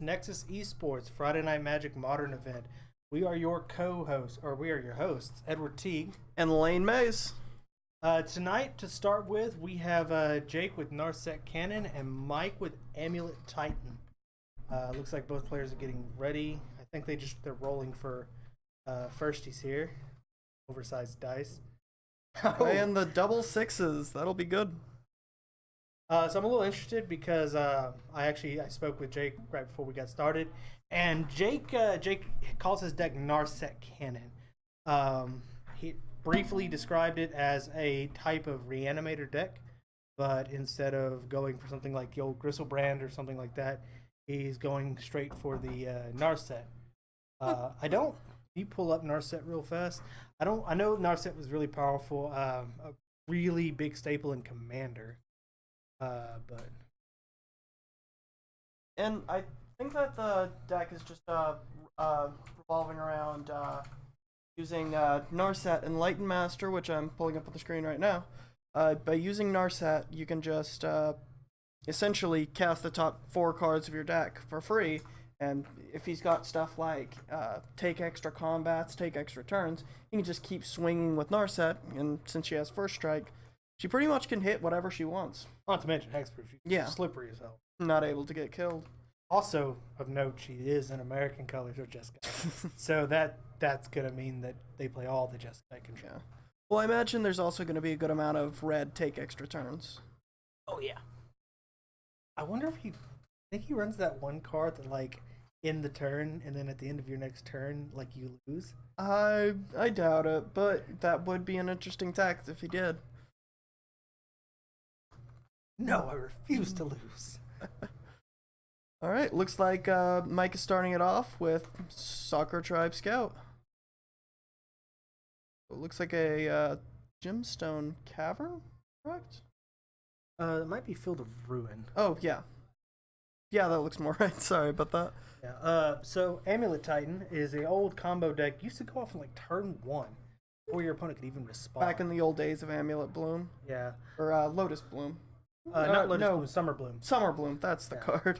Nexus Esports Friday Night Magic Modern event. We are your co-hosts, or we are your hosts, Edward Teague. And Layne Mays. Tonight, to start with, we have Jake with Narset Cannon and Mike with Amulet Titan. Looks like both players are getting ready. I think they're rolling for firsties here. Oversized dice. And the double sixes. That'll be good. So I'm a little interested because I spoke with Jake right before we got started, and Jake calls his deck Narset Cannon. He briefly described it as a type of reanimator deck, but instead of going for something like the old Gristlebrand or something like that, he's going straight for the Narset. You pull up Narset real fast. I know Narset was really powerful, a really big staple in Commander. And I think that the deck is just revolving around using Narset and Lighten Master, which I'm pulling up on the screen right now. By using Narset, you can just essentially cast the top 4 cards of your deck for free. And if he's got stuff like take extra combats, take extra turns, he can just keep swinging with Narset. And since she has First Strike, she pretty much can hit whatever she wants. Not to mention hexproof. She's slippery as hell. Not able to get killed. Also, of note, she is in American colors or Jeskai. So that's going to mean that they play all the Jeskai control. Yeah. Well, I imagine there's also going to be a good amount of red take extra turns. Oh, yeah. I wonder if I think he runs that one card that, like, in the turn, and then at the end of your next turn, like, you lose. I doubt it, but that would be an interesting tact if he did. No, I refuse to lose. All right, looks like Mike is starting it off with Soccer Tribe Scout. It looks like a Gemstone Cavern, correct? It might be Field of Ruin. Oh, yeah. Yeah, that looks more right. Sorry about that. Yeah. So Amulet Titan is an old combo deck. Used to go off in like turn 1 before your opponent could even respond. Back in the old days of Amulet Bloom. Yeah. Or Lotus Bloom. Not Lotus Bloom, Summer Bloom. Summer Bloom, that's the card.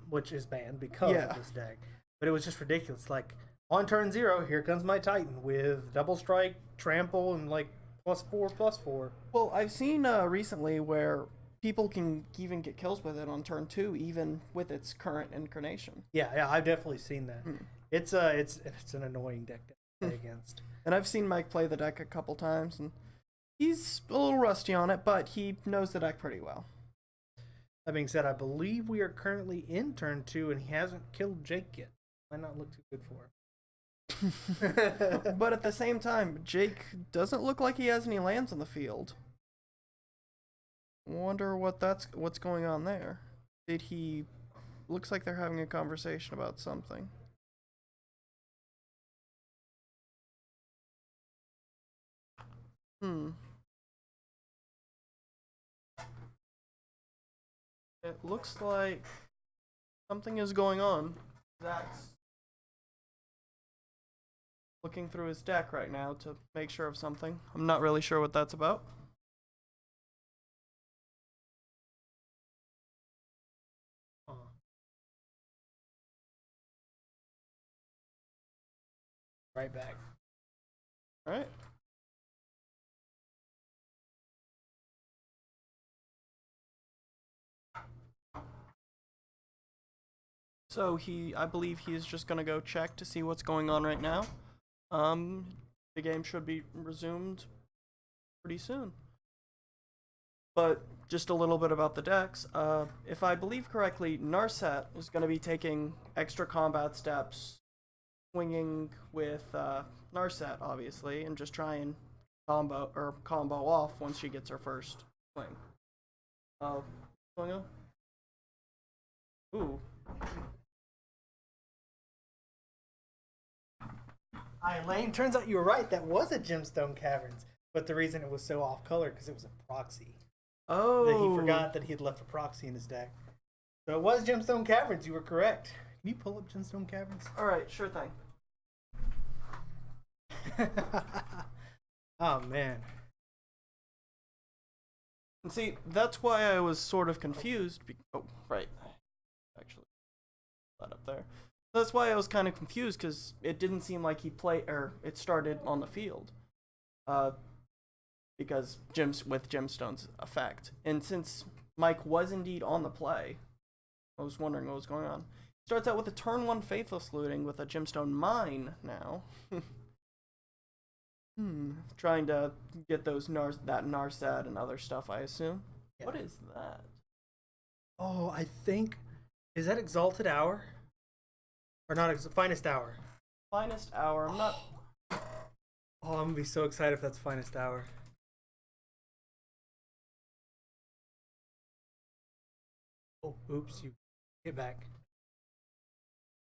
Which is banned because of this deck. But it was just ridiculous. Like, on turn 0, here comes my Titan with double strike, trample, and like +4/+4. Well, I've seen recently where people can even get kills with it on turn 2, even with its current incarnation. Yeah, I've definitely seen that. It's an annoying deck to play against. And I've seen Mike play the deck a couple times, and he's a little rusty on it, but he knows the deck pretty well. That being said, I believe we are currently in turn 2, and he hasn't killed Jake yet. Might not look too good for him. But at the same time, Jake doesn't look like he has any lands on the field. Wonder what's going on there. Looks like they're having a conversation about something. It looks like something is going on. Zach's looking through his deck right now to make sure of something. I'm not really sure what that's about. Right back. All right. So I believe he is just gonna go check to see what's going on right now. The game should be resumed pretty soon. But just a little bit about the decks. If I believe correctly, Narset is gonna be taking extra combat steps, swinging with Narset, obviously, and just try and combo off once she gets her first swing. What's going on? Ooh. Layne, turns out you were right. That was a Gemstone Caverns. But the reason it was so off color because it was a proxy. Oh. That he forgot that he had left a proxy in his deck. So it was Gemstone Caverns. You were correct. Can you pull up Gemstone Caverns? All right, sure thing. Oh, man. And see, that's why I was sort of confused. Oh, right. Actually. that up there. That's why I was kind of confused, because it didn't seem like he played, or it started on the field. Because with Gemstone's effect. And since Mike was indeed on the play, I was wondering what was going on. Starts out with a turn 1 Faithless Looting with a Gemstone Mine now. Trying to get those that Narset and other stuff, I assume. Yeah. What is that? Oh, I think... Is that Exalted Hour? Or not, Finest Hour? Finest Hour, I'm not... Oh, I'm gonna be so excited if that's Finest Hour. Oh, oops, you get back.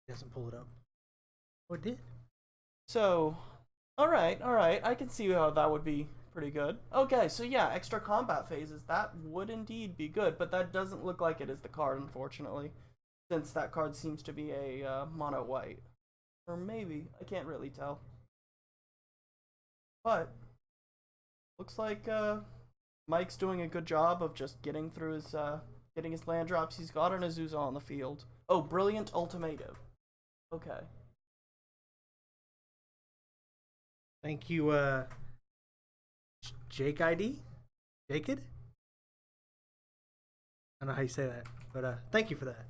It doesn't pull it up. Oh, it did. So, alright, I can see how that would be pretty good. Okay, so yeah, extra combat phases, that would indeed be good, but that doesn't look like it is the card, unfortunately, since that card seems to be a mono white. Or maybe, I can't really tell. But, looks like Mike's doing a good job of just getting through his land drops. He's got an Azusa on the field. Oh, Brilliant Ultimatum. Okay. Thank you, Jake ID? Jaked? I don't know how you say that, but thank you for that.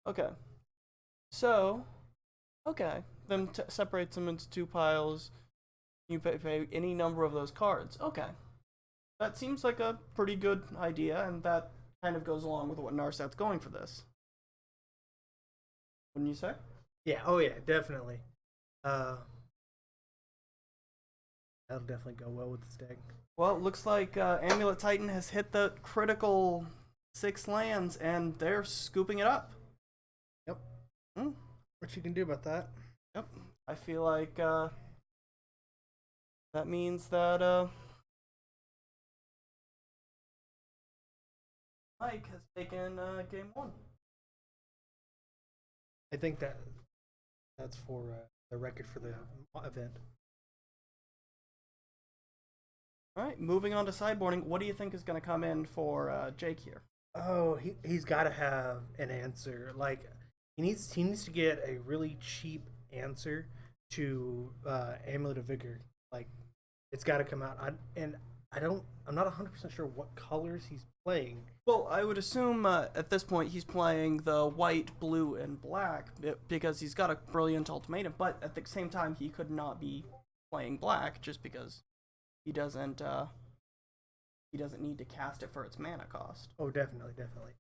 Okay. So, okay. Then separates them into 2 piles. You pay any number of those cards. Okay. That seems like a pretty good idea, and that kind of goes along with what Narset's going for this. Wouldn't you say? Yeah, oh yeah, definitely. That'll definitely go well with this deck. Well, it looks like Amulet Titan has hit the critical 6 lands, and they're scooping it up. Yep. What you can do about that? Yep. I feel like that means that Mike has taken game 1. I think that's for the record for the event. All right, moving on to sideboarding. What do you think is going to come in for Jake here? Oh, he's got to have an answer. Like he needs to get a really cheap answer to Amulet of Vigor. Like it's got to come out. I'm not 100% sure what colors he's playing. Well, I would assume at this point he's playing the white, blue, and black because he's got a Brilliant Ultimatum. But at the same time, he could not be playing black just because he doesn't need to cast it for its mana cost. Oh, definitely.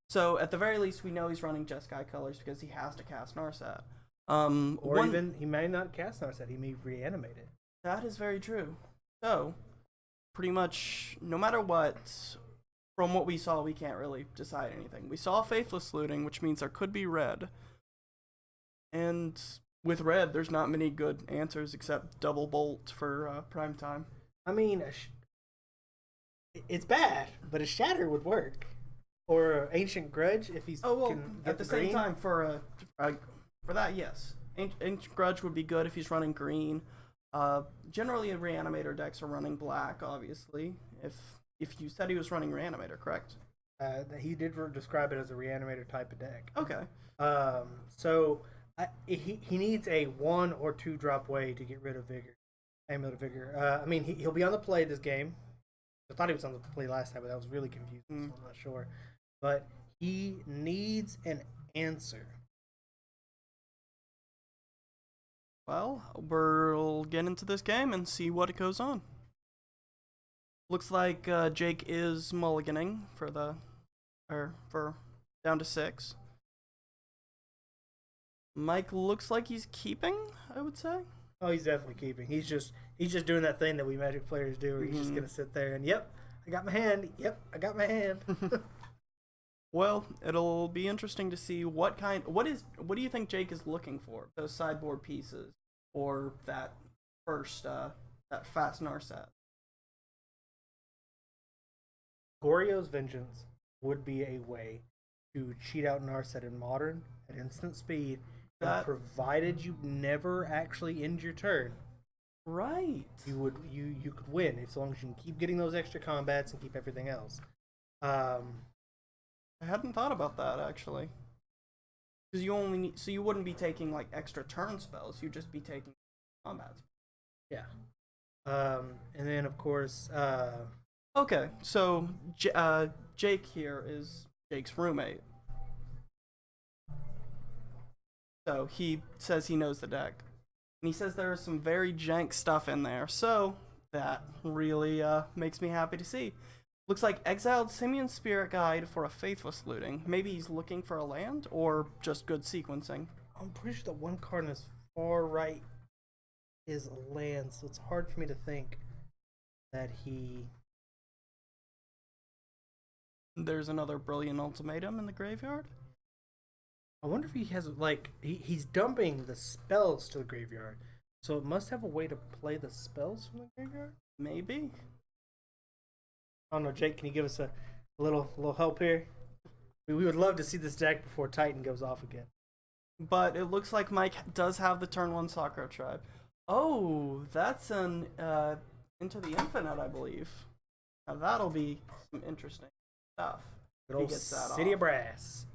So at the very least, we know he's running Jeskai colors because he has to cast Narset. Even he may not cast Narset. He may reanimate it. That is very true. So pretty much, no matter what, from what we saw, we can't really decide anything. We saw Faithless Looting, which means there could be red. And with red, there's not many good answers except Double Bolt for prime time. I mean, it's bad, but a Shatter would work. Or Ancient Grudge if he's at the same time for that, yes. Ancient Grudge would be good if he's running green. Generally, Reanimator decks are running black, obviously. If you said he was running Reanimator, correct? He did describe it as a Reanimator type of deck. Okay. So he needs a 1 or 2 drop way to get rid of Amulet of Vigor. I mean, he'll be on the play this game. I thought he was on the play last time, but that was really confusing, so I'm not sure. But he needs an answer. Well, we'll get into this game and see what goes on. Looks like Jake is mulliganing for down to 6. Mike looks like he's keeping, I would say. Oh, he's definitely keeping. He's just doing that thing that we Magic players do, where he's just gonna sit there and yep, I got my hand. Yep, I got my hand. Well, it'll be interesting to see what do you think Jake is looking for? Those sideboard pieces or that first that fast Narset? Goryo's Vengeance would be a way to cheat out Narset in Modern at instant speed And That provided you never actually end your turn, right. you could win as long as you can keep getting those extra combats and keep everything else. I hadn't thought about that actually. Because you only need, so you wouldn't be taking like extra turn spells. You'd just be taking combats. Yeah. And then of course, Okay, so Jake here is Jake's roommate. So he says he knows the deck. And he says there is some very jank stuff in there. So that really makes me happy to see. Looks like exiled Simian Spirit Guide for a Faithless looting. Maybe he's looking for a land or just good sequencing. I'm pretty sure the one card on his far right is a land, so it's hard for me to think that he. There's another Brilliant Ultimatum in the graveyard. I wonder if he has like he's dumping the spells to the graveyard, so it must have a way to play the spells from the graveyard. Maybe. I don't know, Jake. Can you give us a little help here? We would love to see this deck before Titan goes off again. But it looks like Mike does have the turn 1 Sakura Tribe. Oh, that's an Into the Infinite, I believe. Now that'll be some interesting stuff. Good old City of Brass.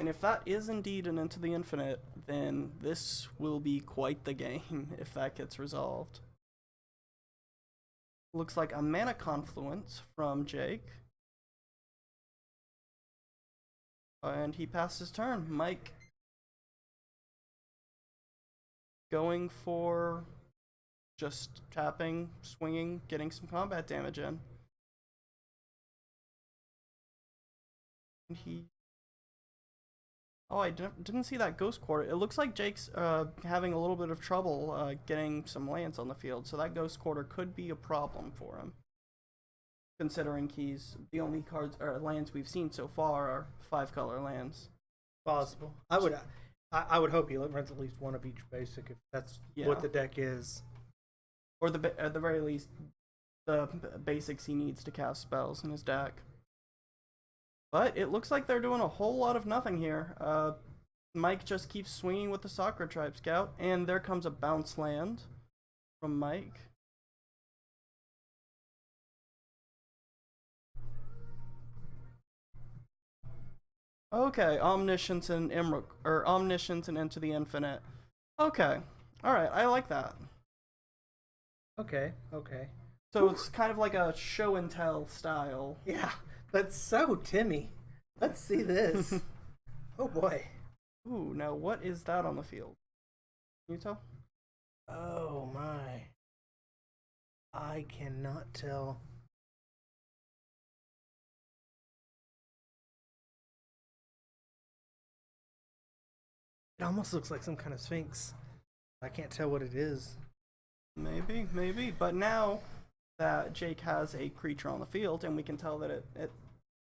And if that is indeed an Into the Infinite, then this will be quite the game if that gets resolved. Looks like a Mana Confluence from Jake. And he passed his turn. Mike going for just tapping, swinging, getting some combat damage in. And he... Oh, I didn't see that Ghost Quarter. It looks like Jake's having a little bit of trouble getting some lands on the field, so that Ghost Quarter could be a problem for him. Considering he's the only cards or lands we've seen so far are 5-color lands. Possible. I would hope he runs at least one of each basic if that's what the deck is. Or at the very least, the basics he needs to cast spells in his deck. But it looks like they're doing a whole lot of nothing here. Mike just keeps swinging with the Sakura Tribe Scout, and there comes a bounce land from Mike. Okay, Omniscience and Omniscience and Into the Infinite. Okay, all right, I like that. Okay. So it's kind of like a show and tell style. Yeah, that's so Timmy. Let's see this. Oh boy. Ooh, now what is that on the field? Can you tell? Oh my. I cannot tell. It almost looks like some kind of Sphinx. I can't tell what it is. Maybe. But now that Jake has a creature on the field, and we can tell that it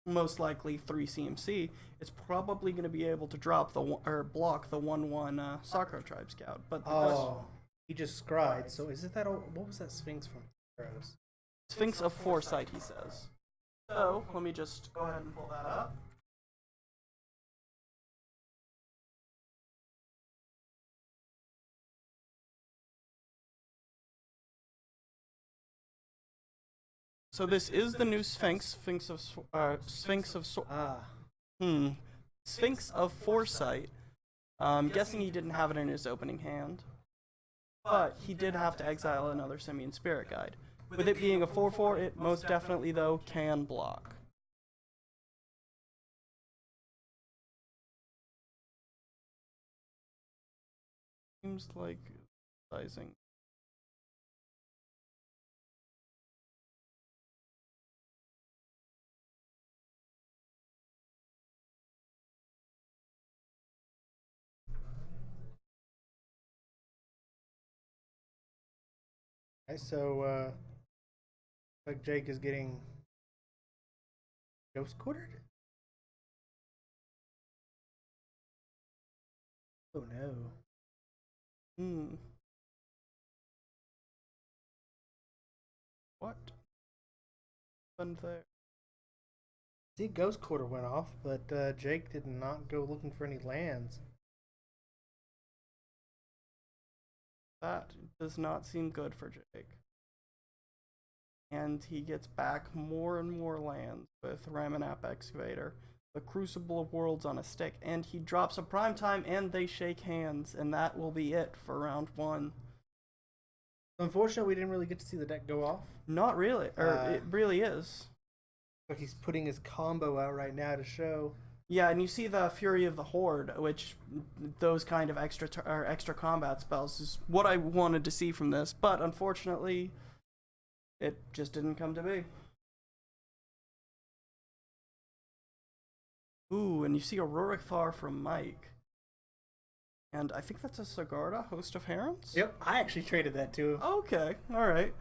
most likely 3 CMC, it's probably going to be able to drop or block the 1/1 Sakura Tribe Scout. But he just scried. So is it that? What was that Sphinx from? Heroes? Sphinx of Foresight, he says. So let me just go ahead and pull that up. So this is the new Sphinx, Sphinx of Foresight. I'm guessing he didn't have it in his opening hand, but he did have to exile another Simian Spirit Guide. With it being a 4/4, it most definitely though can block. Seems like sizing. Okay, so like Jake is getting ghost quartered. Oh no. happened there? See, Ghost Quarter went off, but Jake did not go looking for any lands. That does not seem good for Jake. And he gets back more and more lands with Ramanap Excavator, the Crucible of Worlds on a stick, and he drops a Primetime and they shake hands, and that will be it for round 1. Unfortunately, we didn't really get to see the deck go off. Not really, or it really is. But he's putting his combo out right now to show. Yeah, and you see the Fury of the Horde, which those kind of extra combat spells is what I wanted to see from this, but unfortunately, it just didn't come to be. Ooh, and you see a Rurikthar from Mike. And I think that's a Sigarda, Host of Herons? Yep, I actually traded that too. Okay, alright.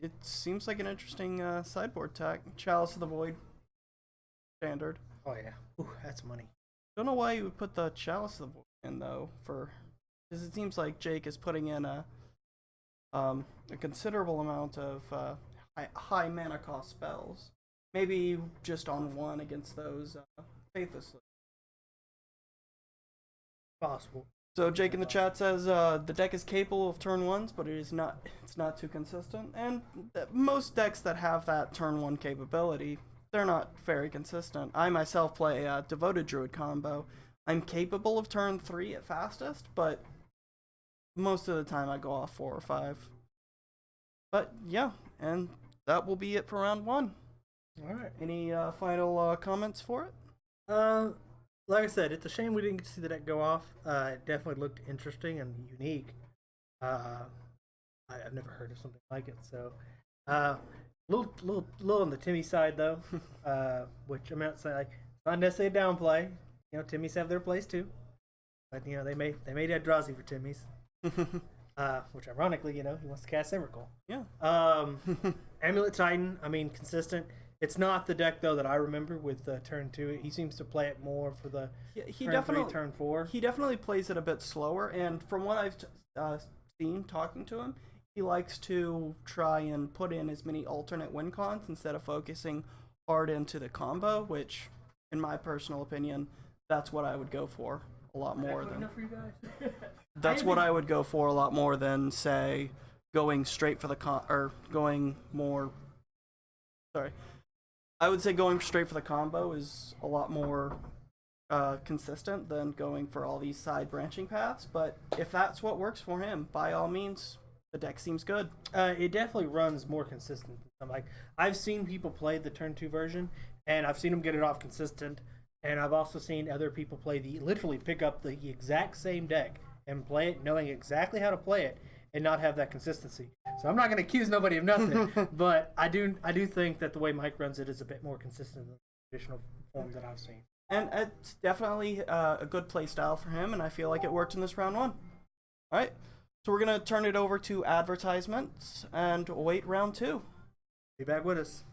It seems like an interesting sideboard tech. Chalice of the Void. Standard. Oh yeah. Ooh, that's money. Don't know why you would put the Chalice of the Void in, though, because it seems like Jake is putting in a considerable amount of high mana cost spells. Maybe just on one against those Faithlessly. Possible. So Jake in the chat says the deck is capable of turn ones, but it's not too consistent. And most decks that have that turn one capability, they're not very consistent. I myself play a Devoted Druid combo. I'm capable of turn 3 at fastest, but most of the time I go off 4 or 5. But yeah, and that will be it for round 1. All right. Any final comments for it? Like I said, it's a shame we didn't get to see the deck go off. It definitely looked interesting and unique. I've never heard of something like it, so little on the Timmy side though, which I'm not saying like not necessarily a downplay. You know, Timmys have their place too, but you know they made Eldrazi for Timmys, which ironically, you know, he wants to cast Emrakul. Yeah. Amulet Titan, I mean, consistent. It's not the deck though that I remember with turn 2. He seems to play it more for the he turn definitely 3, turn 4. He definitely plays it a bit slower, and from what I've seen talking to him, he likes to try and put in as many alternate win cons instead of focusing hard into the combo, which, in my personal opinion, that's what I would go for a lot more than. For you guys? That's what I would go for a lot more than, say, going straight for the or going more. Sorry. I would say going straight for the combo is a lot more consistent than going for all these side branching paths, but if that's what works for him, by all means, the deck seems good. It definitely runs more consistent. Like, I've seen people play the turn 2 version, and I've seen them get it off consistent, and I've also seen other people literally pick up the exact same deck and play it knowing exactly how to play it and not have that consistency. So I'm not going to accuse nobody of nothing, but I do think that the way Mike runs it is a bit more consistent than the traditional forms that I've seen. And it's definitely a good play style for him, and I feel like it worked in this round 1. All right, so we're going to turn it over to advertisements and wait round 2. Be back with us.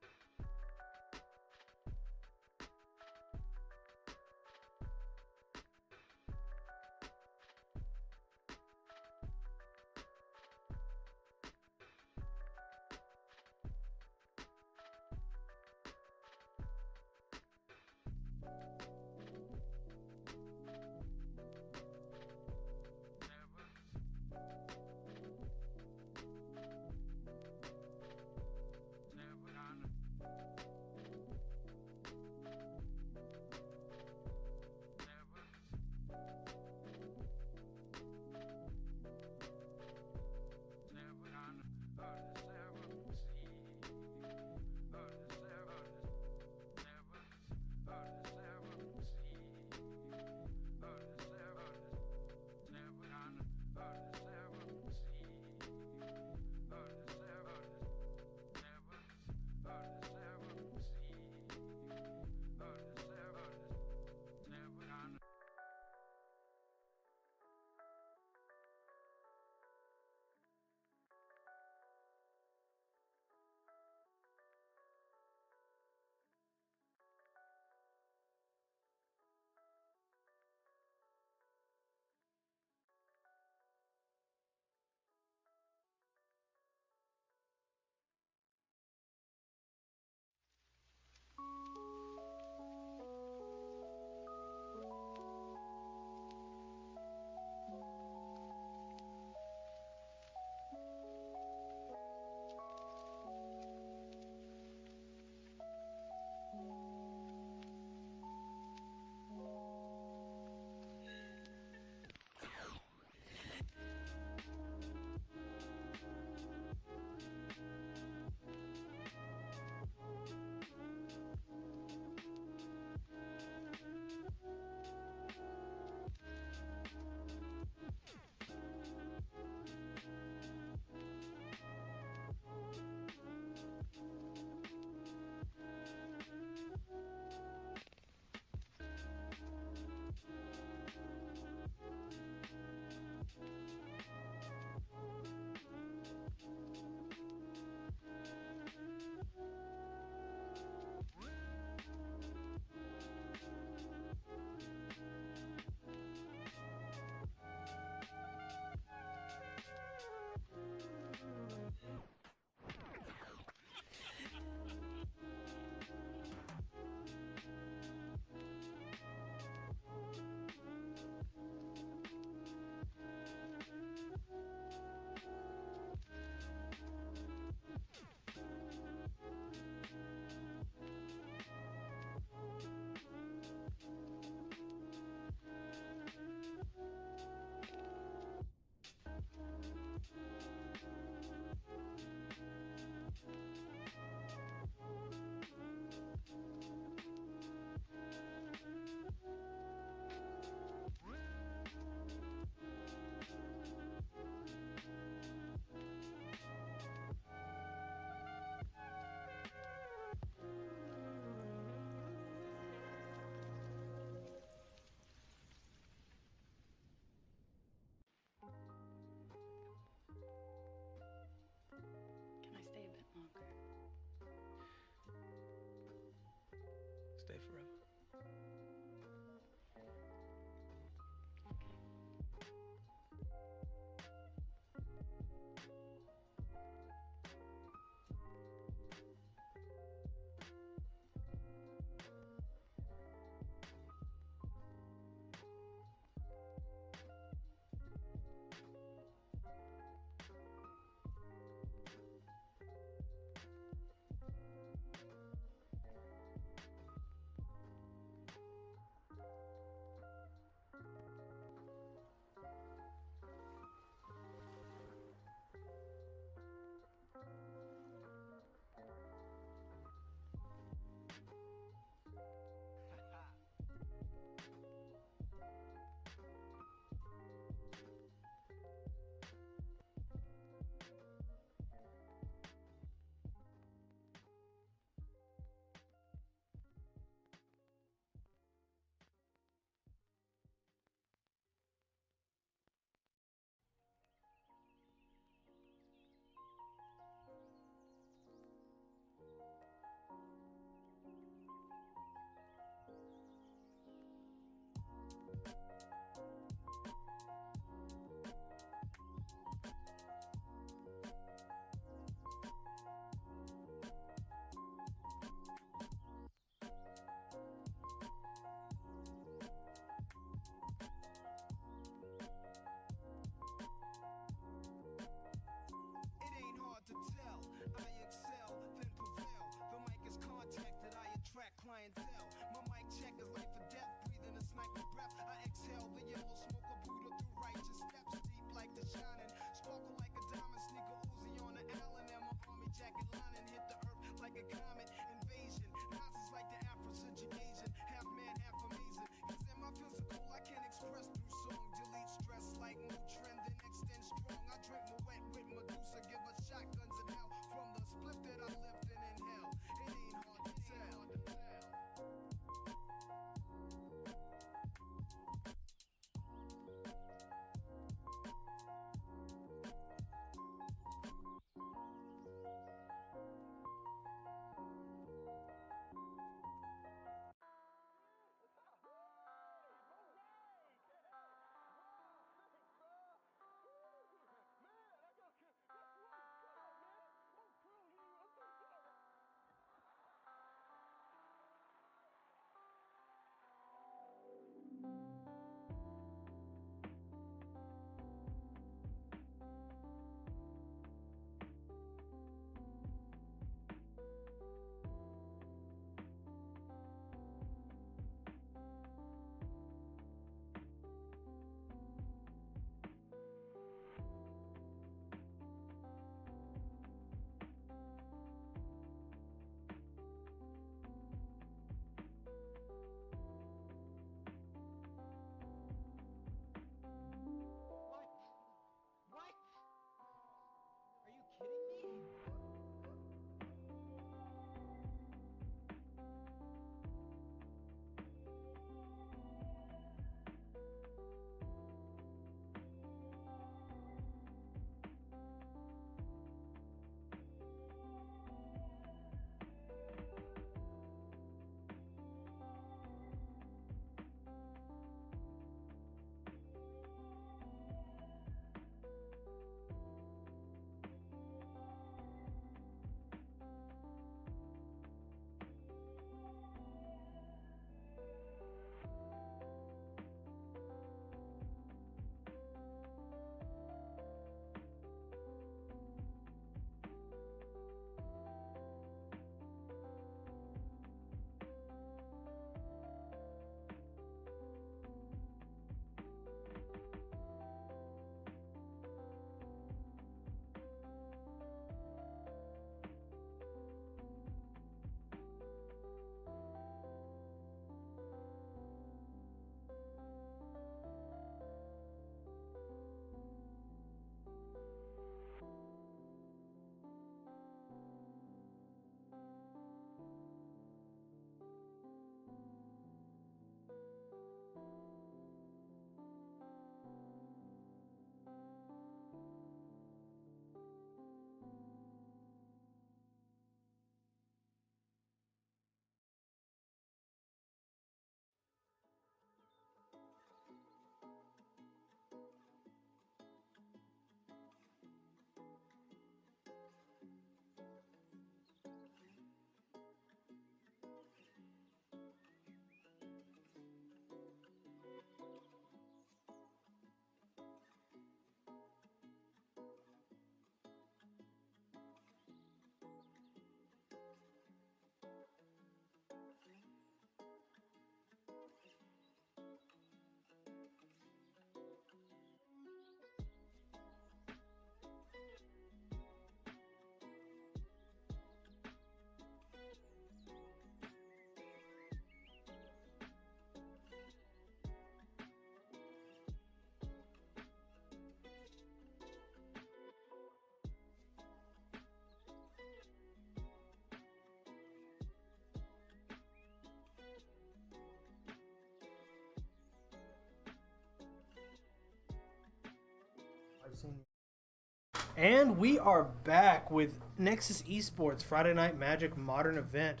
And we are back with Nexus Esports Friday Night Magic Modern Event.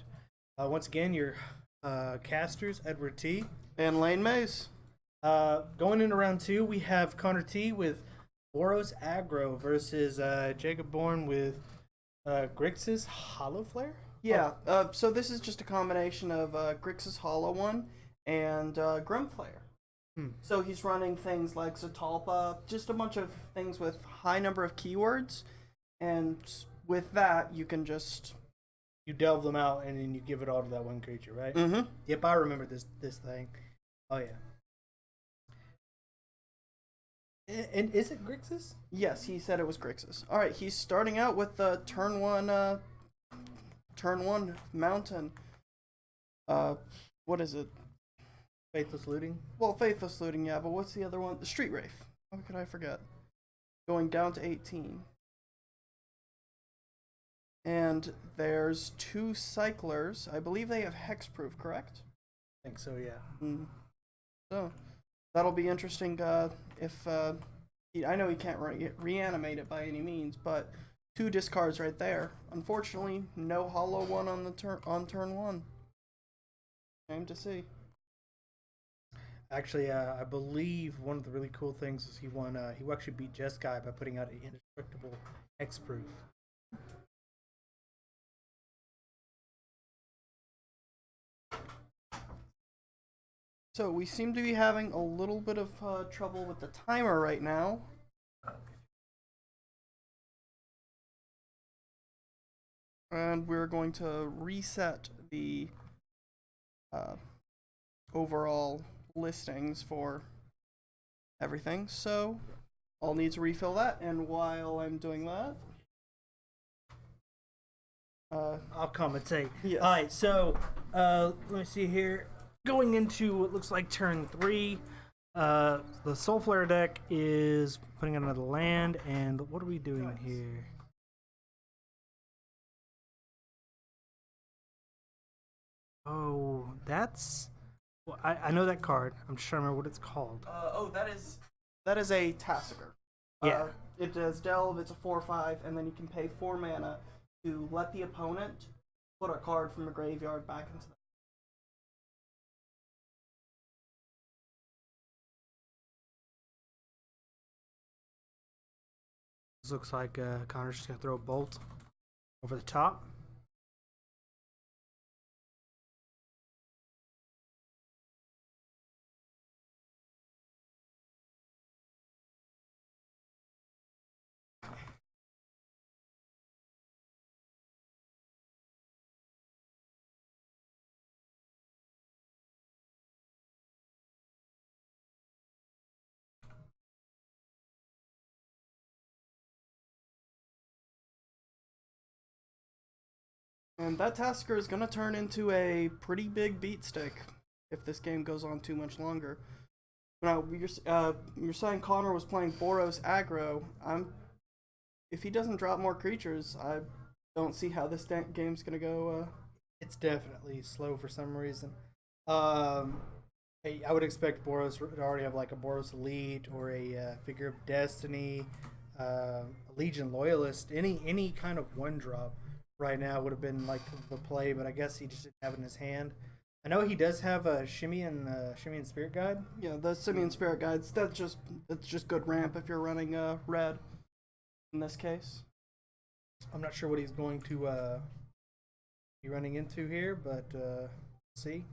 Once again, your casters, Edward T. And Layne Mays. Going into round 2, we have Connor T with Boros Aggro versus Jacob Bourne with Grixis Hollow Flare? Yeah, so this is just a combination of Grixis Hollow one and Grimflare. So he's running things like Zatalpa, just a bunch of things with high number of keywords, and with that you can just... You delve them out and then you give it all to that one creature, right? Mm-hmm. Yep, I remember this thing. Oh yeah. And is it Grixis? Yes, he said it was Grixis. All right, he's starting out with the turn one mountain. What is it? Faithless Looting? Well, Faithless Looting, yeah, but what's the other one? The Street Wraith. How could I forget? Going down to 18. And there's 2 Cyclers. I believe they have Hexproof, correct? I think so, yeah. So, that'll be interesting if... I know he can't reanimate it by any means, but 2 discards right there. Unfortunately, no Hollow one on turn 1. Shame to see. Actually, I believe one of the really cool things is he actually beat Jeskai by putting out an indestructible Hexproof. So we seem to be having a little bit of trouble with the timer right now. And we're going to reset the overall listings for everything. So I'll need to refill that, and while I'm doing that... I'll commentate. Yes. Alright, so let me see here. Going into what looks like turn 3, the Soul Flare deck is putting out another land, and what are we doing here? Oh, that's... Well, I know that card. I'm just trying to remember what it's called. That is a Tassiger. Yeah. It does Delve, it's a 4/5, and then you can pay 4 mana to let the opponent put a card from the graveyard back into the... This looks like Connor's just going to throw a bolt over the top. And that Tasker is going to turn into a pretty big beat stick if this game goes on too much longer. Now, you're saying Connor was playing Boros Aggro. If he doesn't drop more creatures, I don't see how this game's going to go. It's definitely slow for some reason. I would expect Boros to already have like a Boros Elite or a Figure of Destiny, a Legion Loyalist, any kind of 1-drop. Right now would have been like the play, but I guess he just didn't have it in his hand. I know he does have a Shimmy and Spirit Guide. Yeah, the Simian Spirit Guides. That's just good ramp if you're running red. In this case, I'm not sure what he's going to be running into here, but see.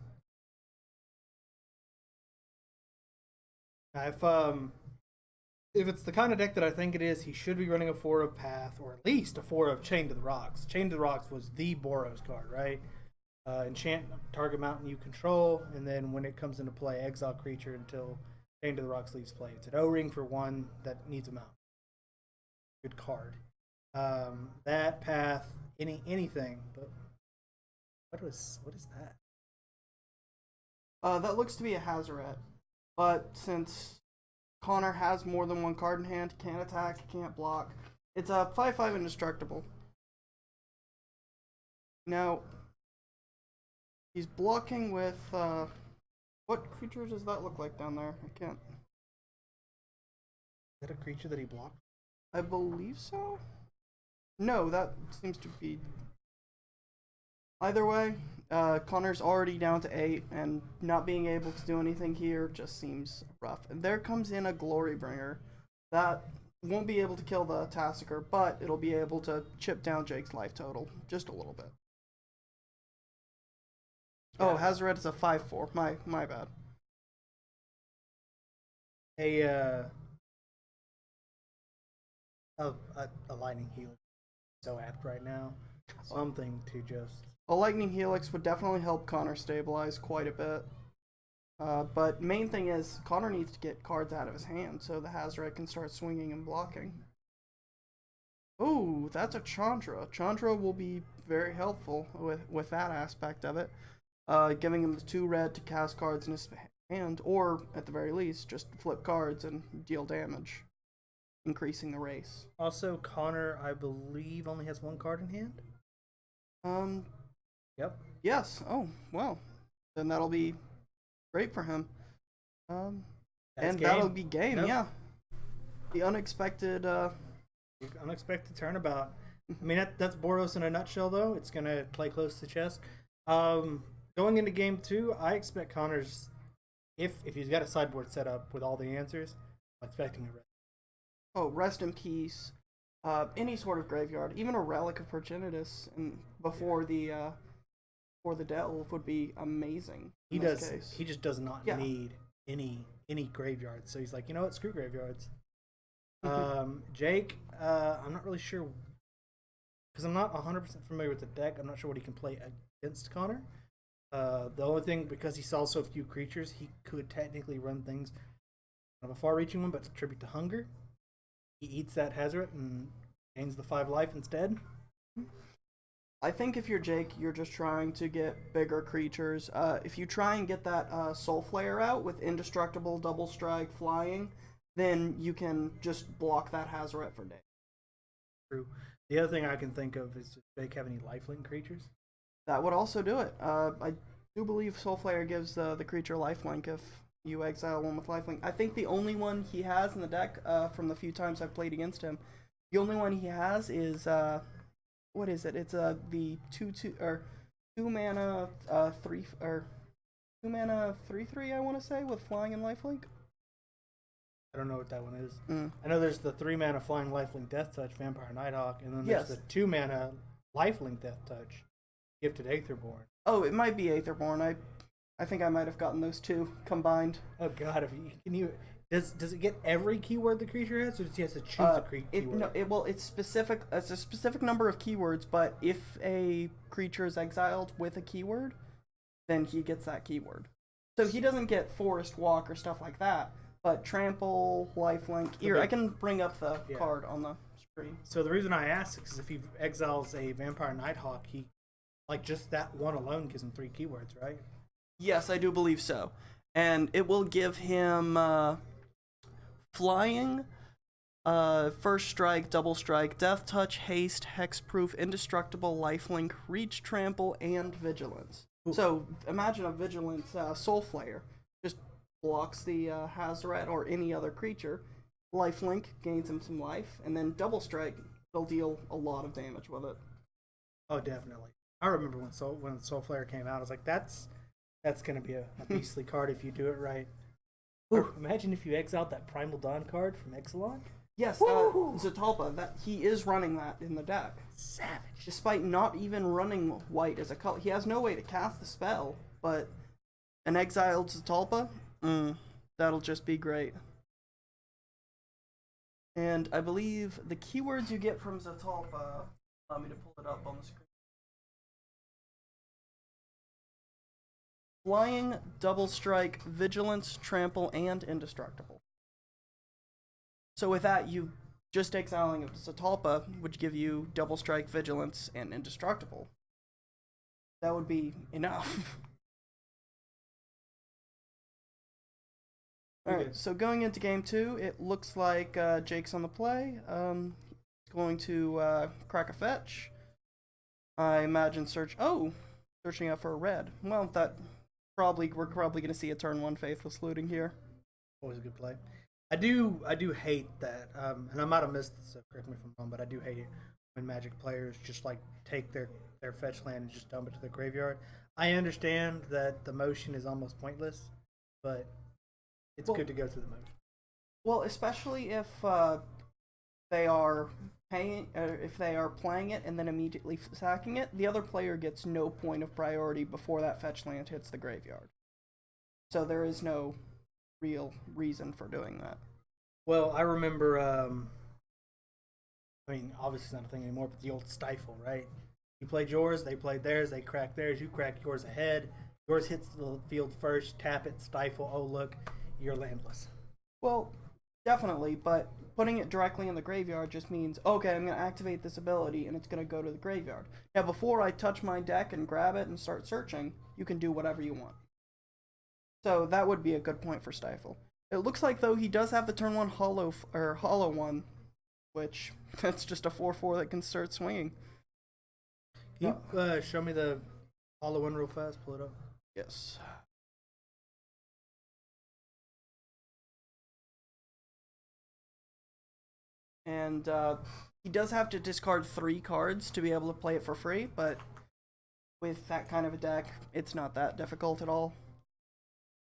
If it's the kind of deck that I think it is, he should be running a 4 of Path, or at least a 4 of Chain to the Rocks. Chain to the Rocks was the Boros card, right? Enchant target mountain you control, and then when it comes into play, exile creature until Chain to the Rocks leaves play. It's an O-ring for 1 that needs a mountain. Good card. That Path, anything, but what is that? That looks to be a Hazoret, but since Connor has more than 1 card in hand, can't attack, can't block. It's a 5/5 indestructible. Now, he's blocking with, what creature does that look like down there? I can't... Is that a creature that he blocked? I believe so. No, that seems to be. Either way, Connor's already down to 8, and not being able to do anything here just seems rough. And there comes in a Glory Bringer. That won't be able to kill the Tassiker, but it'll be able to chip down Jake's life total just a little bit. Yeah. Oh, Hazoret is a 5/4. My bad. A lightning helix so apt right now. Something to just. A lightning helix would definitely help Connor stabilize quite a bit. But main thing is Connor needs to get cards out of his hand so the Hazoret can start swinging and blocking. Oh, that's a Chandra. Chandra will be very helpful with that aspect of it. Giving him the 2 red to cast cards in his hand, or at the very least, just flip cards and deal damage, increasing the race. Also, Connor, I believe, only has 1 card in hand. Yep. Yes. Oh, well, then that'll be great for him. And that'll be game. Nope. Yeah. The unexpected. Unexpected turnabout. I mean, that's Boros in a nutshell, though. It's gonna play close to chess. Going into game 2, I expect Connor's, if he's got a sideboard set up with all the answers, I'm expecting a rest. Oh, rest in peace. Any sort of graveyard, even a relic of Progenitus, and before the delve would be amazing. He just does not need any graveyards. So he's like, you know what, screw graveyards. Jake, I'm not really sure because I'm not 100% familiar with the deck. I'm not sure what he can play against Connor. The only thing, because he saw so few creatures, he could technically run things of a far-reaching one, but to tribute to hunger. He eats that Hazoret and gains the 5 life instead. I think if you're Jake, you're just trying to get bigger creatures. If you try and get that Soul Flare out with Indestructible, Double Strike, Flying, then you can just block that Hazoret for days. True. The other thing I can think of is, does Jake have any lifelink creatures? That would also do it. I do believe Soul Flare gives the creature lifelink if you exile one with lifelink. I think the only one he has in the deck, from the few times I've played against him, the only one he has is what is it? It's the 2 mana 3/3 I want to say with flying and lifelink. I don't know what that one is. I know there's the 3 mana flying lifelink Death Touch Vampire Nighthawk, and then there's the 2 mana lifelink Death Touch Gifted Aetherborn. Oh, it might be Aetherborn. I think I might have gotten those 2 combined. Oh God, does it get every keyword the creature has, or does he have to choose a keyword? No, it's specific. It's a specific number of keywords, but if a creature is exiled with a keyword, then he gets that keyword. So he doesn't get Forest Walk or stuff like that, but Trample, Lifelink. Here, I can bring up the card on the screen. So the reason I ask is if he exiles a Vampire Nighthawk, he, like, just that one alone gives him 3 keywords, right? Yes, I do believe so. And it will give him Flying, First Strike, Double Strike, Death Touch, Haste, Hexproof, Indestructible, Lifelink, Reach, Trample, and Vigilance. Ooh. So imagine a Vigilance Soul Flare. Just blocks the Hazoret or any other creature. Lifelink gains him some life, and then Double Strike will deal a lot of damage with it. Oh, definitely. I remember when Soul Flare came out, I was like, that's going to be a beastly card if you do it right. Ooh, imagine if you exiled that Primal Dawn card from Exelon. Yes, Zatalpa, that he is running that in the deck. Savage. Despite not even running white as a color. He has no way to cast the spell, but an exiled Zatalpa, that'll just be great. And I believe the keywords you get from Zatalpa, allow me to pull it up on the screen. Flying, Double Strike, Vigilance, Trample, and Indestructible. So with that, you just exiling Zatalpa would give you Double Strike, Vigilance, and Indestructible. That would be enough. Alright, so going into game 2, it looks like Jake's on the play. He's going to crack a fetch. I imagine searching out for a red. Well, we're probably going to see a turn 1 Faithless Looting here. Always a good play. I do hate that, and I might have missed this, so correct me if I'm wrong, but I do hate it when Magic players just like take their fetch land and just dump it to the graveyard. I understand that the motion is almost pointless, but it's Well, good to go through the motion. well, especially if they are if they are playing it and then immediately sacking it, the other player gets no point of priority before that fetch land hits the graveyard. So there is no real reason for doing that. Well, I remember. I mean, obviously it's not a thing anymore, but the old stifle, right? You played yours, they played theirs, they cracked theirs, you crack yours ahead. Yours hits the field first, tap it, stifle. Oh look, you're landless. Well, definitely, but putting it directly in the graveyard just means, okay, I'm going to activate this ability and it's going to go to the graveyard. Now, before I touch my deck and grab it and start searching, you can do whatever you want. So that would be a good point for Stifle. It looks like, though, he does have the turn 1 hollow one, which that's just a 4/4 that can start swinging. Can you show me the hollow one real fast? Pull it up. Yes. And he does have to discard 3 cards to be able to play it for free, but with that kind of a deck, it's not that difficult at all.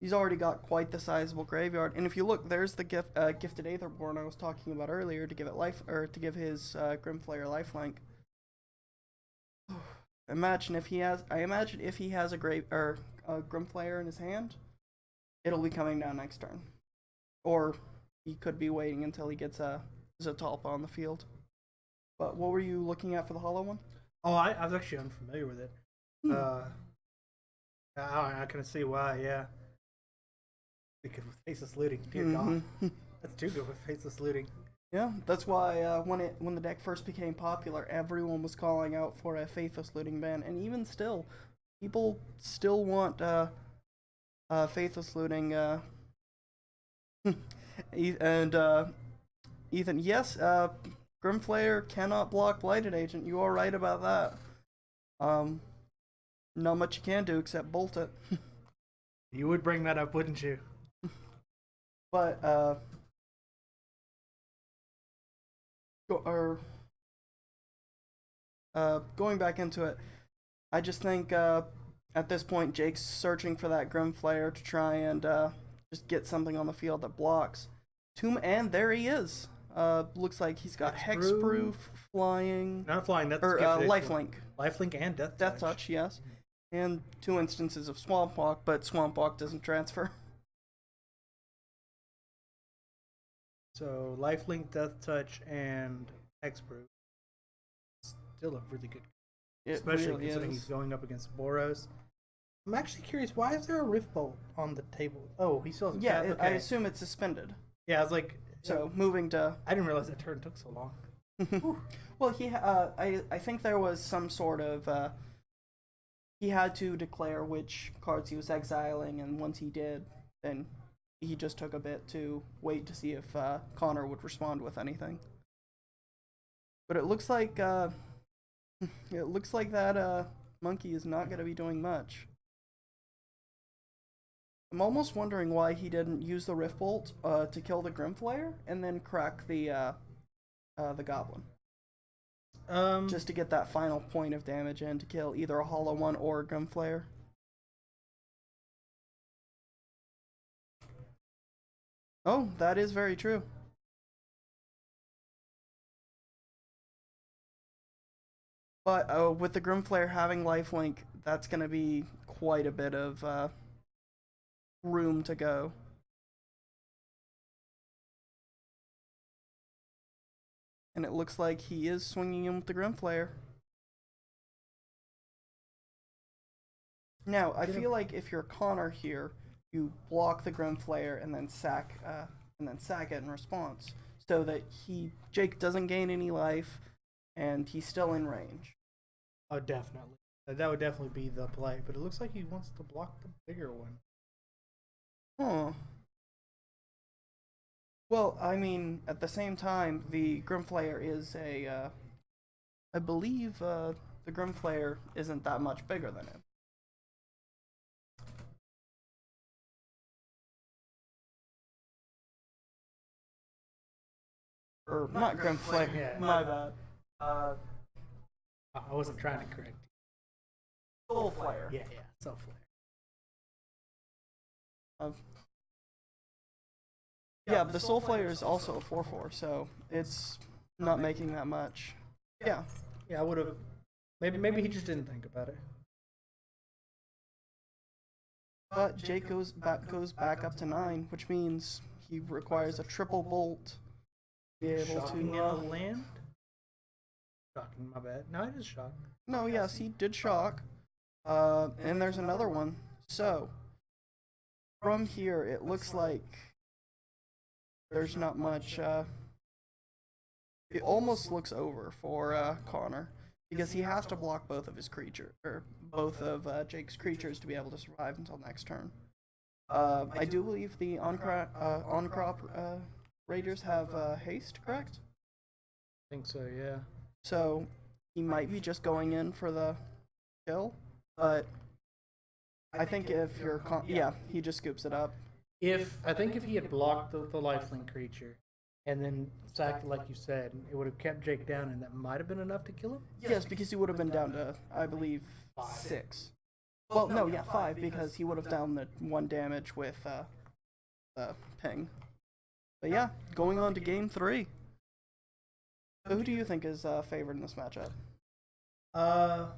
He's already got quite the sizable graveyard, and if you look, there's the gifted Aetherborn I was talking about earlier to give it life, or to give his Grimflayer lifelink. Imagine if he has. I imagine if he has a Grimflayer in his hand, it'll be coming down next turn, or he could be waiting until he gets a Zatalpa on the field. But what were you looking at for the hollow one? Oh, I was actually unfamiliar with it. I can see why. Yeah. Because with faceless looting, dear God, that's too good with faceless looting. Yeah, that's why when the deck first became popular, everyone was calling out for a faithless looting ban, and even still, people still want faithless looting. And Ethan, yes, Grimflayer cannot block Blighted Agent. You are right about that. Not much you can do except bolt it. You would bring that up, wouldn't you? But going back into it, I just think at this point Jake's searching for that Grimflayer to try and just get something on the field that blocks. And there he is. Looks like he's got Hexproof, Flying. Not Flying, that's Lifelink. Lifelink and Death Touch. Death Touch, yes. And 2 instances of Swamp Walk, but Swamp Walk doesn't transfer. So Lifelink, Death Touch, and Hexproof. Still a really good, especially really considering he's going up against Boros. I'm actually curious, why is there a Rift Bolt on the table? Oh, he still has a cap? Okay. I assume it's suspended. Yeah, I was like, so moving to. I didn't realize that turn took so long. Well, I think there was some sort of he had to declare which cards he was exiling, and once he did, then he just took a bit to wait to see if Connor would respond with anything. But it looks like that monkey is not going to be doing much. I'm almost wondering why he didn't use the Rift Bolt to kill the Grimflayer and then crack the Goblin. Just to get that final point of damage in to kill either a Hollow One or a Grimflayer. Oh, that is very true. But with the Grimflayer having lifelink, that's going to be quite a bit of room to go. And it looks like he is swinging in with the Grimflayer. Now, I feel like if you're Connor here, you block the Grimflayer and then sack it in response, so that Jake doesn't gain any life, and he's still in range. Oh, definitely. That would definitely be the play. But it looks like he wants to block the bigger one. Huh. Well, I mean, at the same time, the Grimflayer is I believe the Grimflayer isn't that much bigger than him. or not Grim Flare. Yeah. My bad. I wasn't trying to correct you. Soul Flare. Yeah, Soul Flare. Yeah, the Soul Flare is also a 4/4, so it's not making that much. Yeah. Yeah, I would have. Maybe he just didn't think about it. But Jake goes back up to 9, which means he requires a triple bolt to be able Shocking to. in the land. Shocking, my bad. No, it is shock. No, yes, he did shock. And there's another one. So from here, it looks like there's not much. It almost looks over for Connor because he has to block both of his both of Jake's creatures to be able to survive until next turn. I do believe the on-crop raiders have haste, correct? I think so, yeah. So he might be just going in for the kill, but I think if you're he just scoops it up. I think if he had blocked the lifelink creature and then sacked, like you said, it would have kept Jake down, and that might have been enough to kill him. Yes, because he would have been down to, I believe, 6. Well, no, yeah, 5, because he would have down the 1 damage with the ping. But yeah, going on to game 3. So who do you think is favored in this matchup? I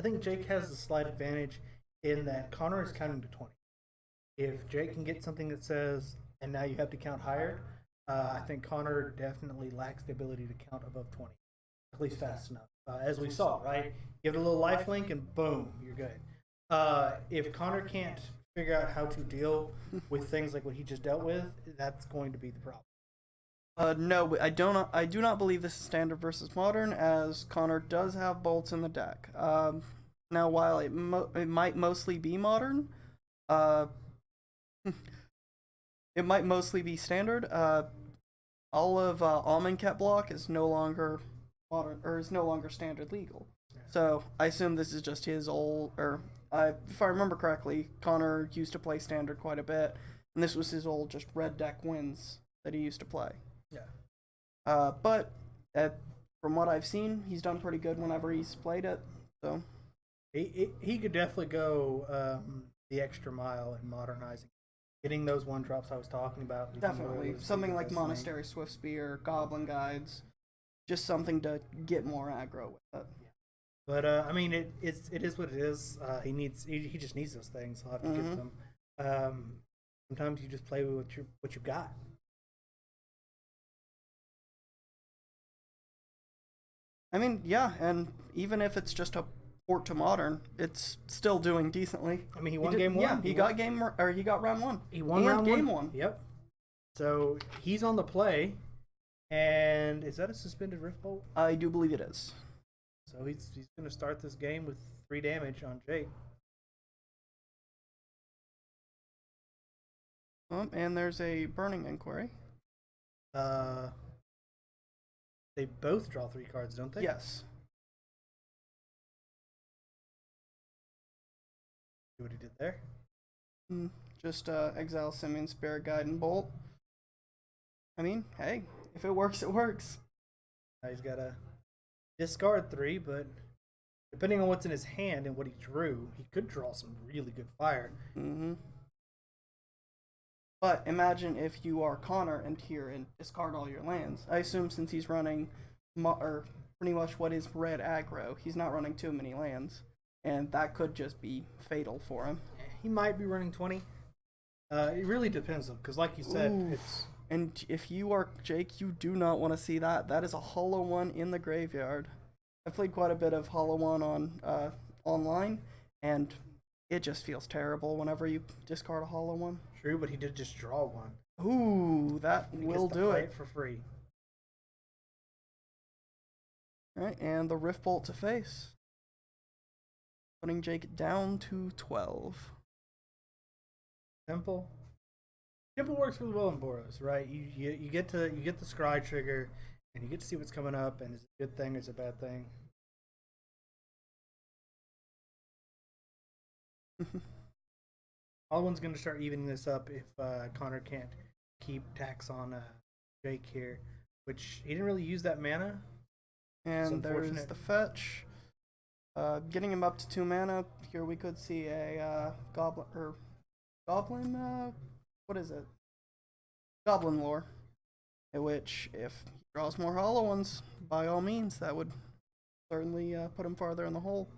think Jake has a slight advantage in that Connor is counting to 20. If Jake can get something that says, and now you have to count higher, I think Connor definitely lacks the ability to count above 20, at least fast enough. As we saw, right? Give it a little life link and boom, you're good. If Connor can't figure out how to deal with things like what he just dealt with, that's going to be the problem. No, I do not believe this is standard versus modern, as Connor does have bolts in the deck. Now, while it might mostly be modern, it might mostly be standard. All of Amonkhet block is no longer modern, or is no longer standard legal. So I assume this is just his old, if I remember correctly, Connor used to play standard quite a bit, and this was his old just red deck wins that he used to play. Yeah. But from what I've seen, he's done pretty good whenever he's played it. So he could definitely go the extra mile in modernizing, getting those 1-drops I was talking about. Definitely something like Monastery Swift Spear, Goblin Guides, just something to get more aggro with it. But I mean, it is what it is. He just needs those things. He'll have to get them. Sometimes you just play with what you got. I mean, yeah, and even if it's just a port to modern, it's still doing decently. I mean, he won game 1. Yeah, he got round 1. He won round game 1. Yep. So he's on the play, and is that a suspended Rift Bolt? I do believe it is. So he's going to start this game with 3 damage on Jake. And there's a Burning Inquiry. They both draw 3 cards, don't they? Yes. See what he did there? Just exile Simian Spirit Guide and Bolt. I mean, hey, if it works, it works. Now he's got to discard 3, but depending on what's in his hand and what he drew, he could draw some really good fire. But imagine if you are Connor and here and discard all your lands. I assume since he's running pretty much what is red aggro, he's not running too many lands, and that could just be fatal for him. He might be running 20. It really depends, though, because like you said, it's... And if you are Jake, you do not want to see that. That is a hollow 1 in the graveyard. I've played quite a bit of hollow 1 on online, and it just feels terrible whenever you discard a hollow 1. True, but he did just draw 1. Ooh, that will do it. For free. Alright, and the Rift Bolt to face. Putting Jake down to 12. Temple works really well in Boros, right? You get the scry trigger, and you get to see what's coming up, and is it a good thing or is it a bad thing? All one's going to start evening this up if Connor can't keep tax on Jake here, which he didn't really use that mana. And there's the fetch. Getting him up to 2 mana. Here we could see a goblin. What is it? Goblin lore. In which, if he draws more hollow ones, by all means, that would certainly put him farther in the hole.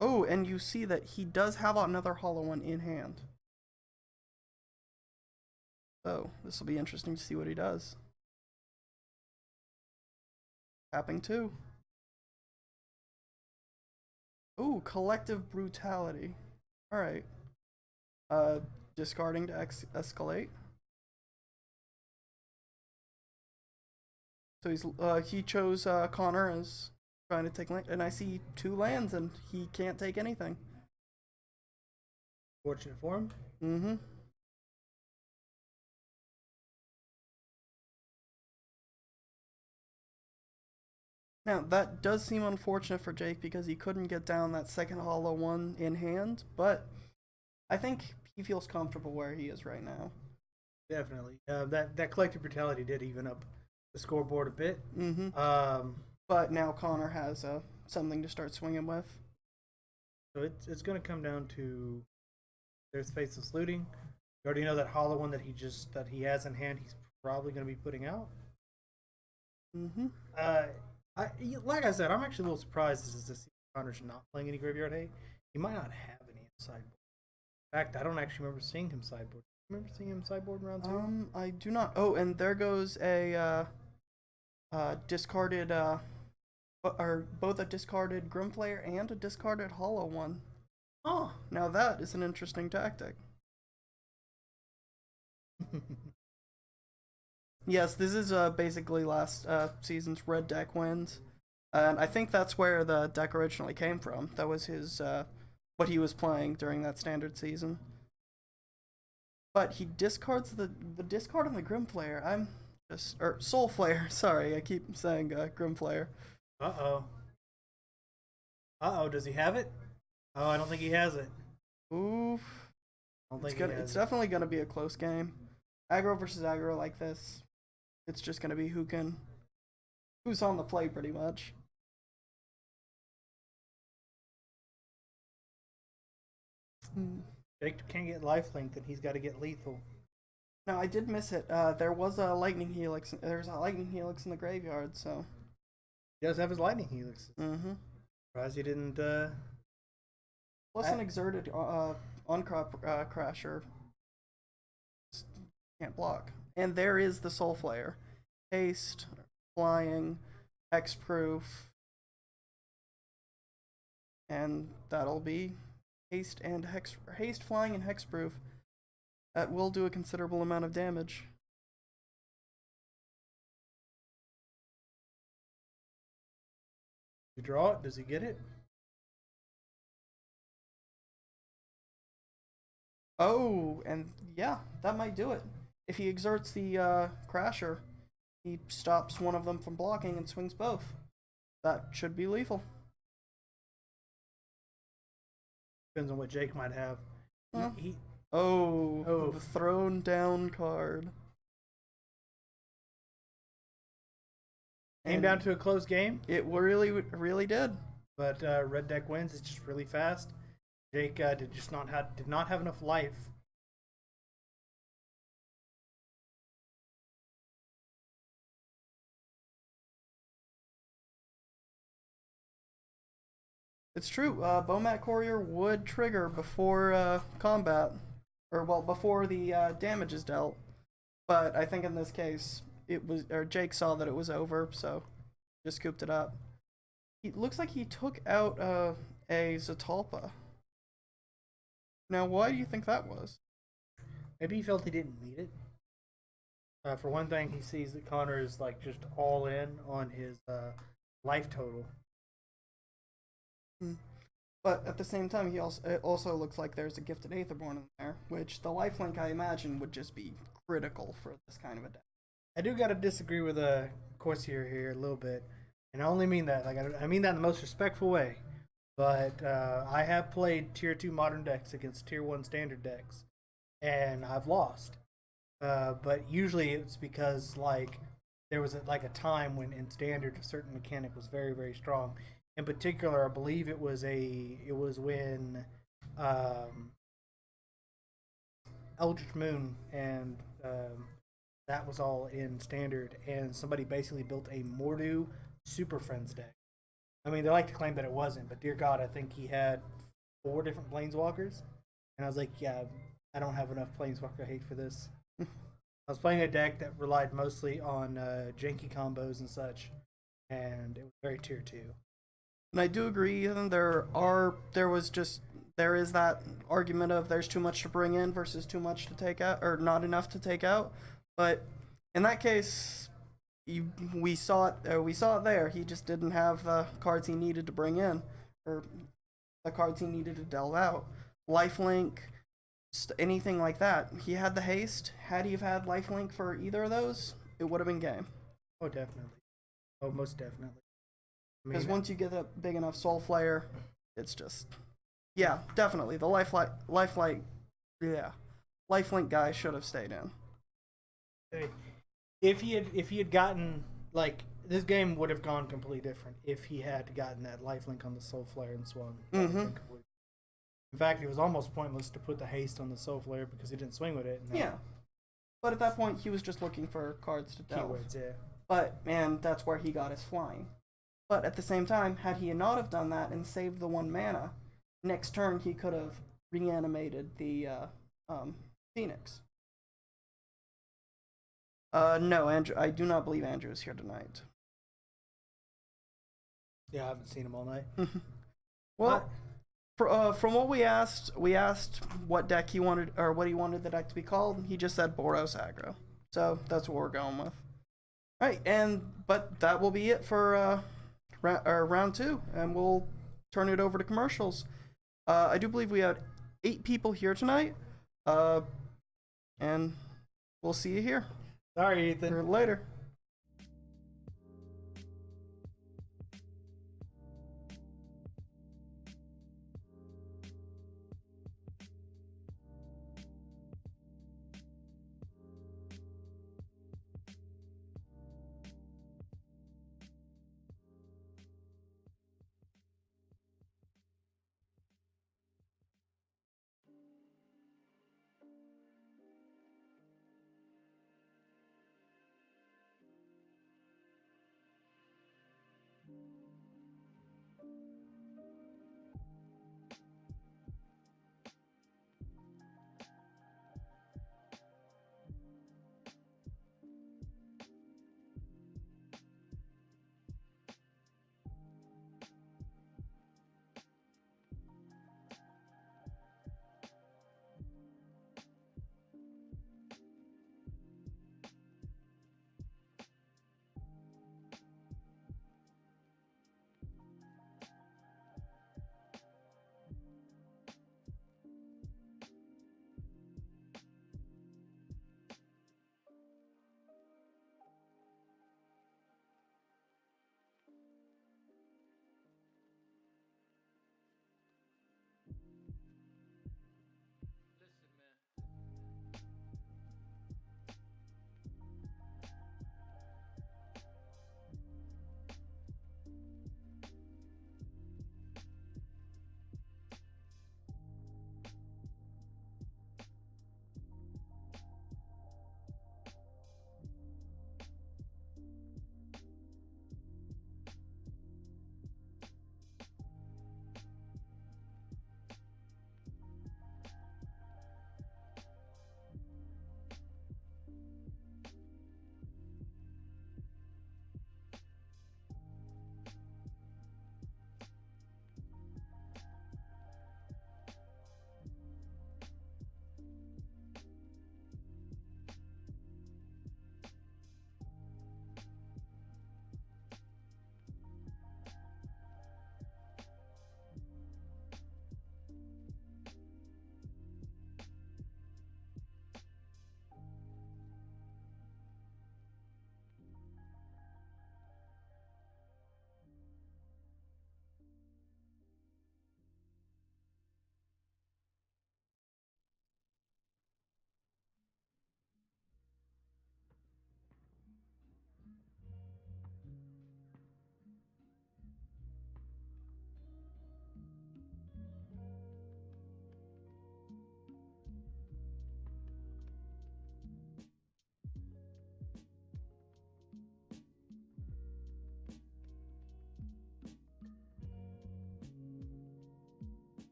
Oh, and you see that he does have another hollow one in hand. So, this will be interesting to see what he does. Tapping 2. Ooh, collective brutality. Alright. Discarding to escalate. So he chose Connor as trying to take land, and I see 2 lands and he can't take anything. Fortunate for him. Mm-hmm. Now, that does seem unfortunate for Jake because he couldn't get down that second hollow one in hand, but I think he feels comfortable where he is right now. Definitely. That collective brutality did even up the scoreboard a bit. Mm-hmm. But now Connor has something to start swinging with. So it's going to come down to there's Faceless Looting. You already know that hollow one that he has in hand. He's probably going to be putting out. Mm-hmm. Like I said, I'm actually a little surprised to see Connor's not playing any graveyard hate. He might not have any sideboard. In fact, I don't actually remember seeing him sideboard. Remember seeing him sideboard in round 2? I do not. Oh, and there goes a discarded or both a discarded Grimflayer and a discarded hollow one. Oh, now that is an interesting tactic. Yes, this is basically last season's red deck wins, and I think that's where the deck originally came from. That was his what he was playing during that standard season. But he discards the discard on the Grimflayer. I'm just Soul Flare. Sorry, I keep saying Grimflayer. Uh oh. Does he have it? Oh, I don't think he has it. Oof. It's It. definitely gonna be a close game. Aggro versus aggro like this. It's just gonna be who's on the play pretty much. Jake can't get lifelink, and he's got to get lethal. No, I did miss it. There was a lightning helix. There's a lightning helix in the graveyard, so He does have his lightning helix. Mm-hmm. Surprised he didn't. Plus an exerted on-crop crasher. Can't block. And there is the Soul Flare. Haste, flying, hexproof. And that'll be haste, flying, and hexproof. That will do a considerable amount of damage. You draw it? Does he get it? Oh, and yeah, that might do it. If he exerts the crasher, he stops one of them from blocking and swings both. That should be lethal. Depends on what Jake might have. Huh? The thrown down card. Came down to a close game. It really did. But red deck wins. It's just really fast. Jake did not have enough life. It's true. Bomat Courier would trigger before combat, before the damage is dealt. But I think in this case, Jake saw that it was over, so just scooped it up. It looks like he took out a Zatalpa. Now, why do you think that was? Maybe he felt he didn't need it. For one thing, he sees that Connor is like just all in on his life total. But at the same time, it also looks like there's a Gifted Aetherborn in there, which the lifelink, I imagine, would just be critical for this kind of a deck. I do gotta disagree with Corsair here a little bit, and I only mean that I mean that in the most respectful way. but I have played Tier 2 modern decks against Tier 1 standard decks, and I've lost. But usually it's because like there was like a time when in standard a certain mechanic was very very strong. In particular, I believe it was when um, Eldritch Moon and that was all in standard, and somebody basically built a Mordu Super Friends deck. I mean, they like to claim that it wasn't, but dear God, I think he had 4 different planeswalkers, and I was like, yeah, I don't have enough planeswalker hate for this. I was playing a deck that relied mostly on janky combos and such, and it was very tier 2. And I do agree, Ethan. There is that argument of there's too much to bring in versus too much to take out, or not enough to take out. But in that case, we saw it. We saw it there. He just didn't have the cards he needed to bring in, or the cards he needed to delve out. Lifelink, anything like that. He had the haste. Had he have had lifelink for either of those, it would have been game. Oh, definitely. Oh, most definitely. Because once you get a big enough soul flare, it's just, yeah, definitely the lifelink guy should have stayed in. If he had gotten like this game would have gone completely different if he had gotten that lifelink on the soul flare and swung. In fact, it was almost pointless to put the haste on the soul flare because he didn't swing with it. Yeah, but at that point he was just looking for cards to delve. Keywords, yeah. But man, that's where he got his flying. But at the same time, had he not have done that and saved the 1 mana, next turn he could have reanimated the Phoenix. No, Andrew. I do not believe Andrew is here tonight. Yeah, I haven't seen him all night. Well, from what we asked what deck he wanted or what he wanted the deck to be called. He just said Boros aggro. So that's what we're going with. All right, but that will be it for round 2, and we'll turn it over to commercials. I do believe we had 8 people here tonight, and we'll see you here. Sorry, Ethan. Or later.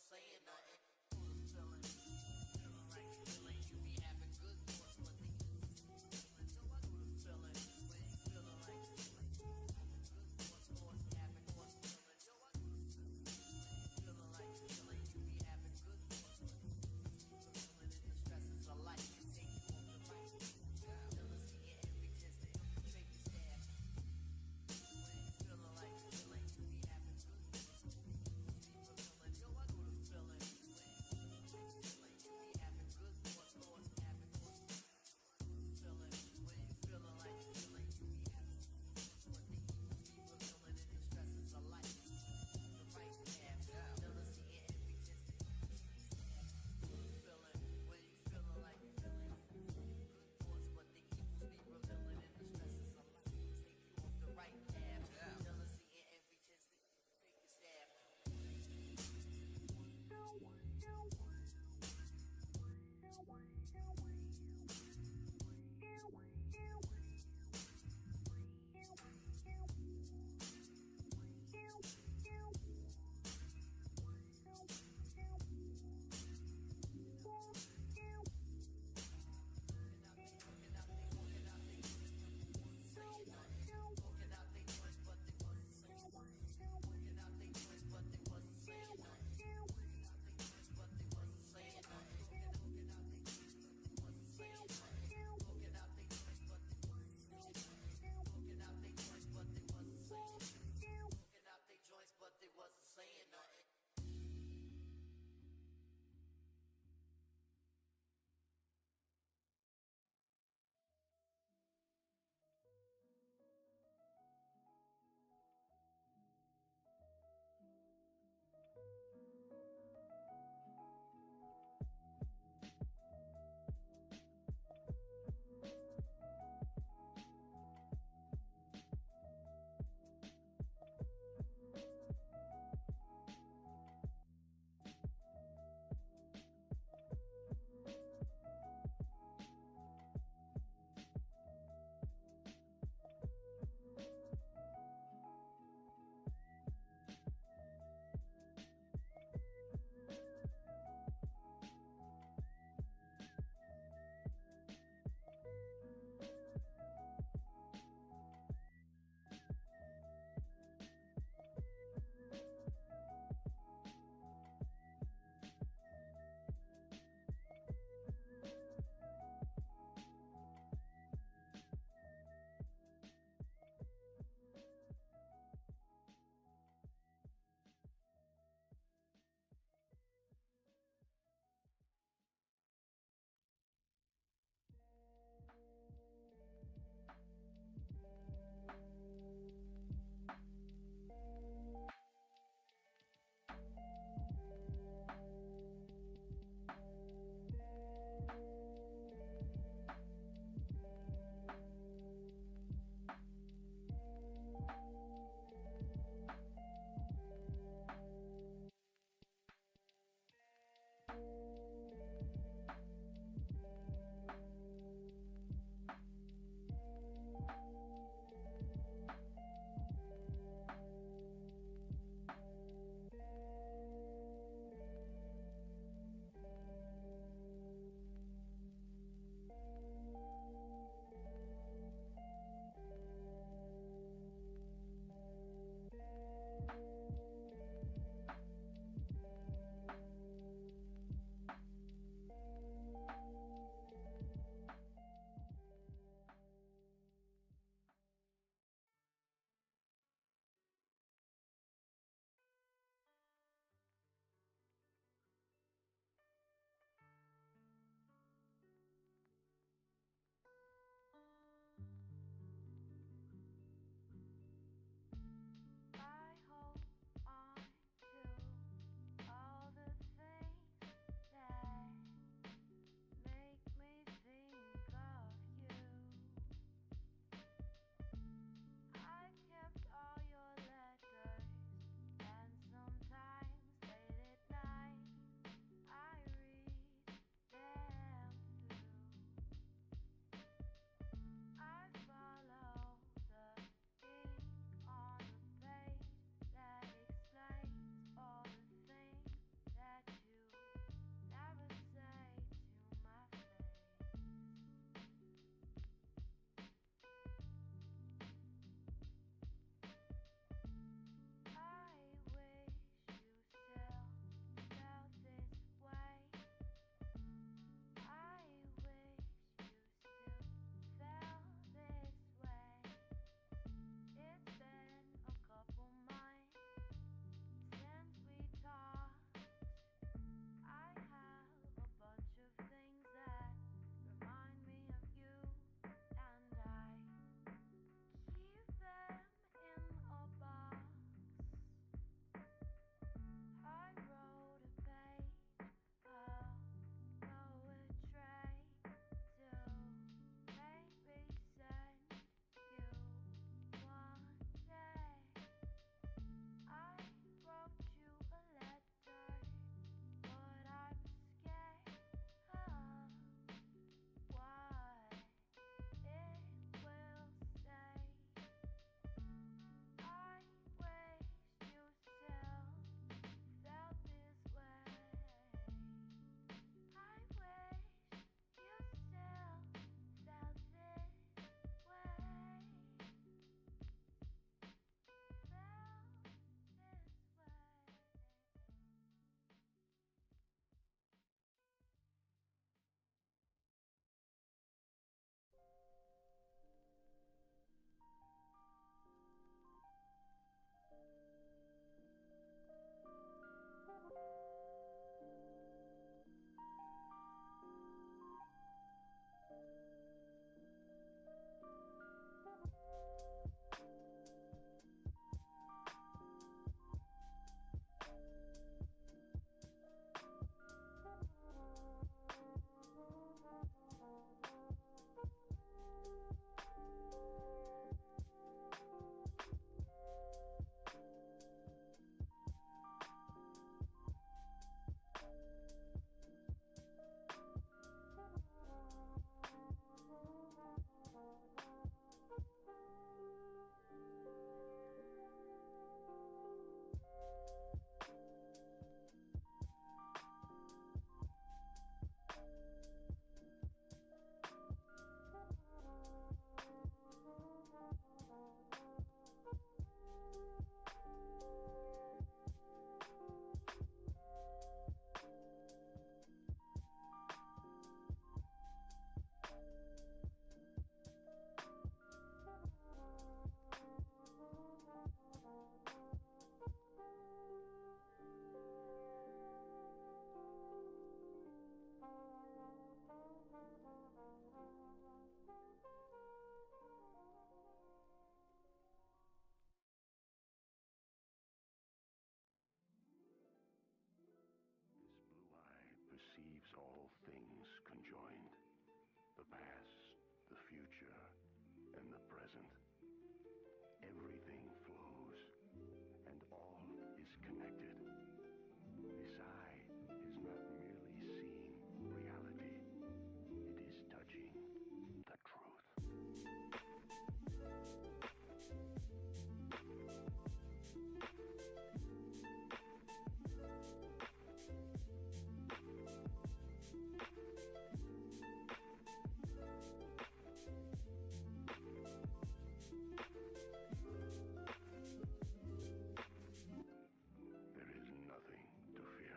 saying nothing. Feeling like feeling you be having good thoughts, but the so I go to feeling when you feeling like feeling good thoughts, having thoughts, feeling yo I go to feeling like feeling you be having good thoughts, but feeling in the stresses of life can take you off the right. Jealousy and envy tends to infiltrate your staff. When you feeling like feeling you be having good thoughts, feeling yo I go to feeling. makes all things conjoined. The past, the future, and the present. Everything flows, and all is connected. This eye is not merely seeing reality, it is touching the truth. There is nothing to fear.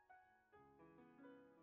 I see what you mean.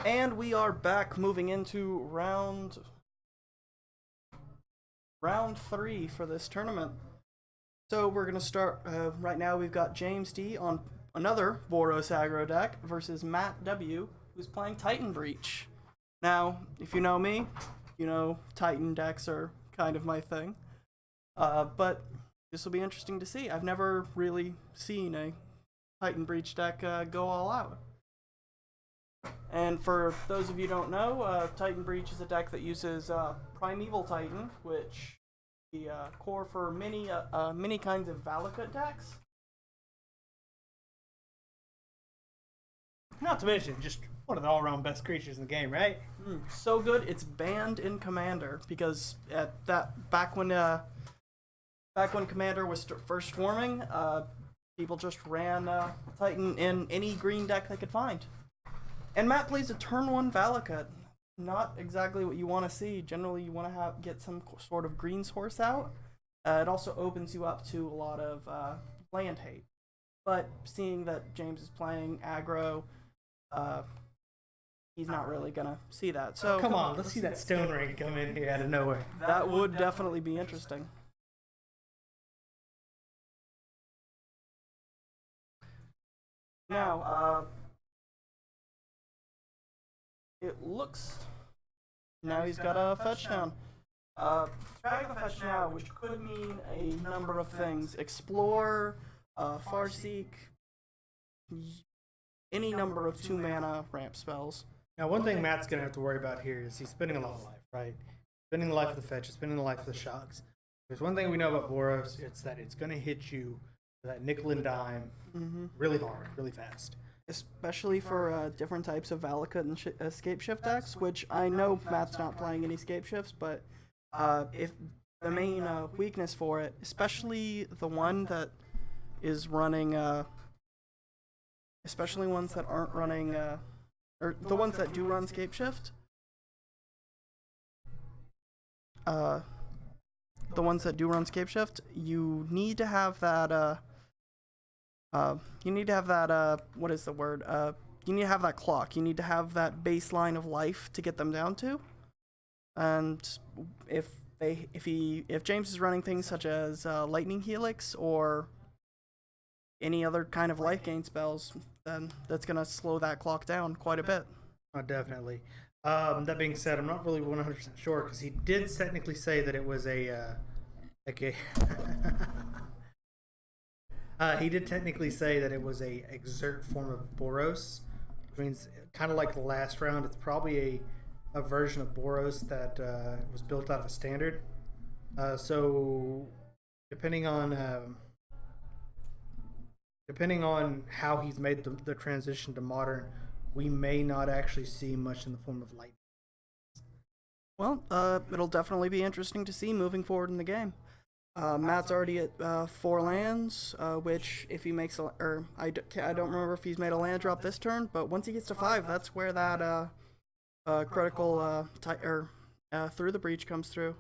And we are back, moving into round 3 for this tournament. So we're gonna start right now. We've got James D on another Boros aggro deck versus Matt W, who's playing Titan Breach. Now, if you know me, you know Titan decks are kind of my thing. But this will be interesting to see. I've never really seen a Titan Breach deck go all out. And for those of you who don't know, Titan Breach is a deck that uses Primeval Titan, which is the core for many kinds of Valakut decks. Not to mention, just one of the all-around best creatures in the game, right? So good, it's banned in Commander, because at that back when Commander was first forming, people just ran Titan in any green deck they could find. And Matt plays a turn 1 Valakut. Not exactly what you want to see. Generally, you want to get some sort of green source out. It also opens you up to a lot of land hate. But seeing that James is playing aggro, he's not really going to see that. So Come on, let's see that Stone Ring come in here out of nowhere. That would definitely be interesting. Now, it looks. Now he's got a fetch down. Dragging the fetch now, which could mean a number of things: explore, farseek, any number of 2-mana ramp spells. Now, one thing Matt's going to have to worry about here is he's spending a lot of life, right? Spending the life of the fetch, spending the life of the shocks. There's one thing we know about Boros, it's that it's going to hit you for that nickel and dime really hard, really fast. Especially for different types of Valakut and escape shift decks, which I know Matt's not playing any escape shifts, but if the main weakness for it, especially the one that is running, especially ones that aren't running, or the ones that do run escape shift, the ones that do run escape shift, you need to have that, what is the word? You need to have that clock. You need to have that baseline of life to get them down to. And if James is running things such as Lightning Helix or any other kind of life gain spells, then that's gonna slow that clock down quite a bit. Oh, definitely. That being said, I'm not really 100% sure because he did technically say that it was a he did technically say that it was a exert form of Boros, which means kind of like the last round. It's probably a version of Boros that was built out of a standard. So depending on how he's made the transition to modern, we may not actually see much in the form of light. Well, it'll definitely be interesting to see moving forward in the game. Matt's already at 4 lands, which if he makes I don't remember if he's made a land drop this turn, but once he gets to 5, that's where that critical through the breach comes through.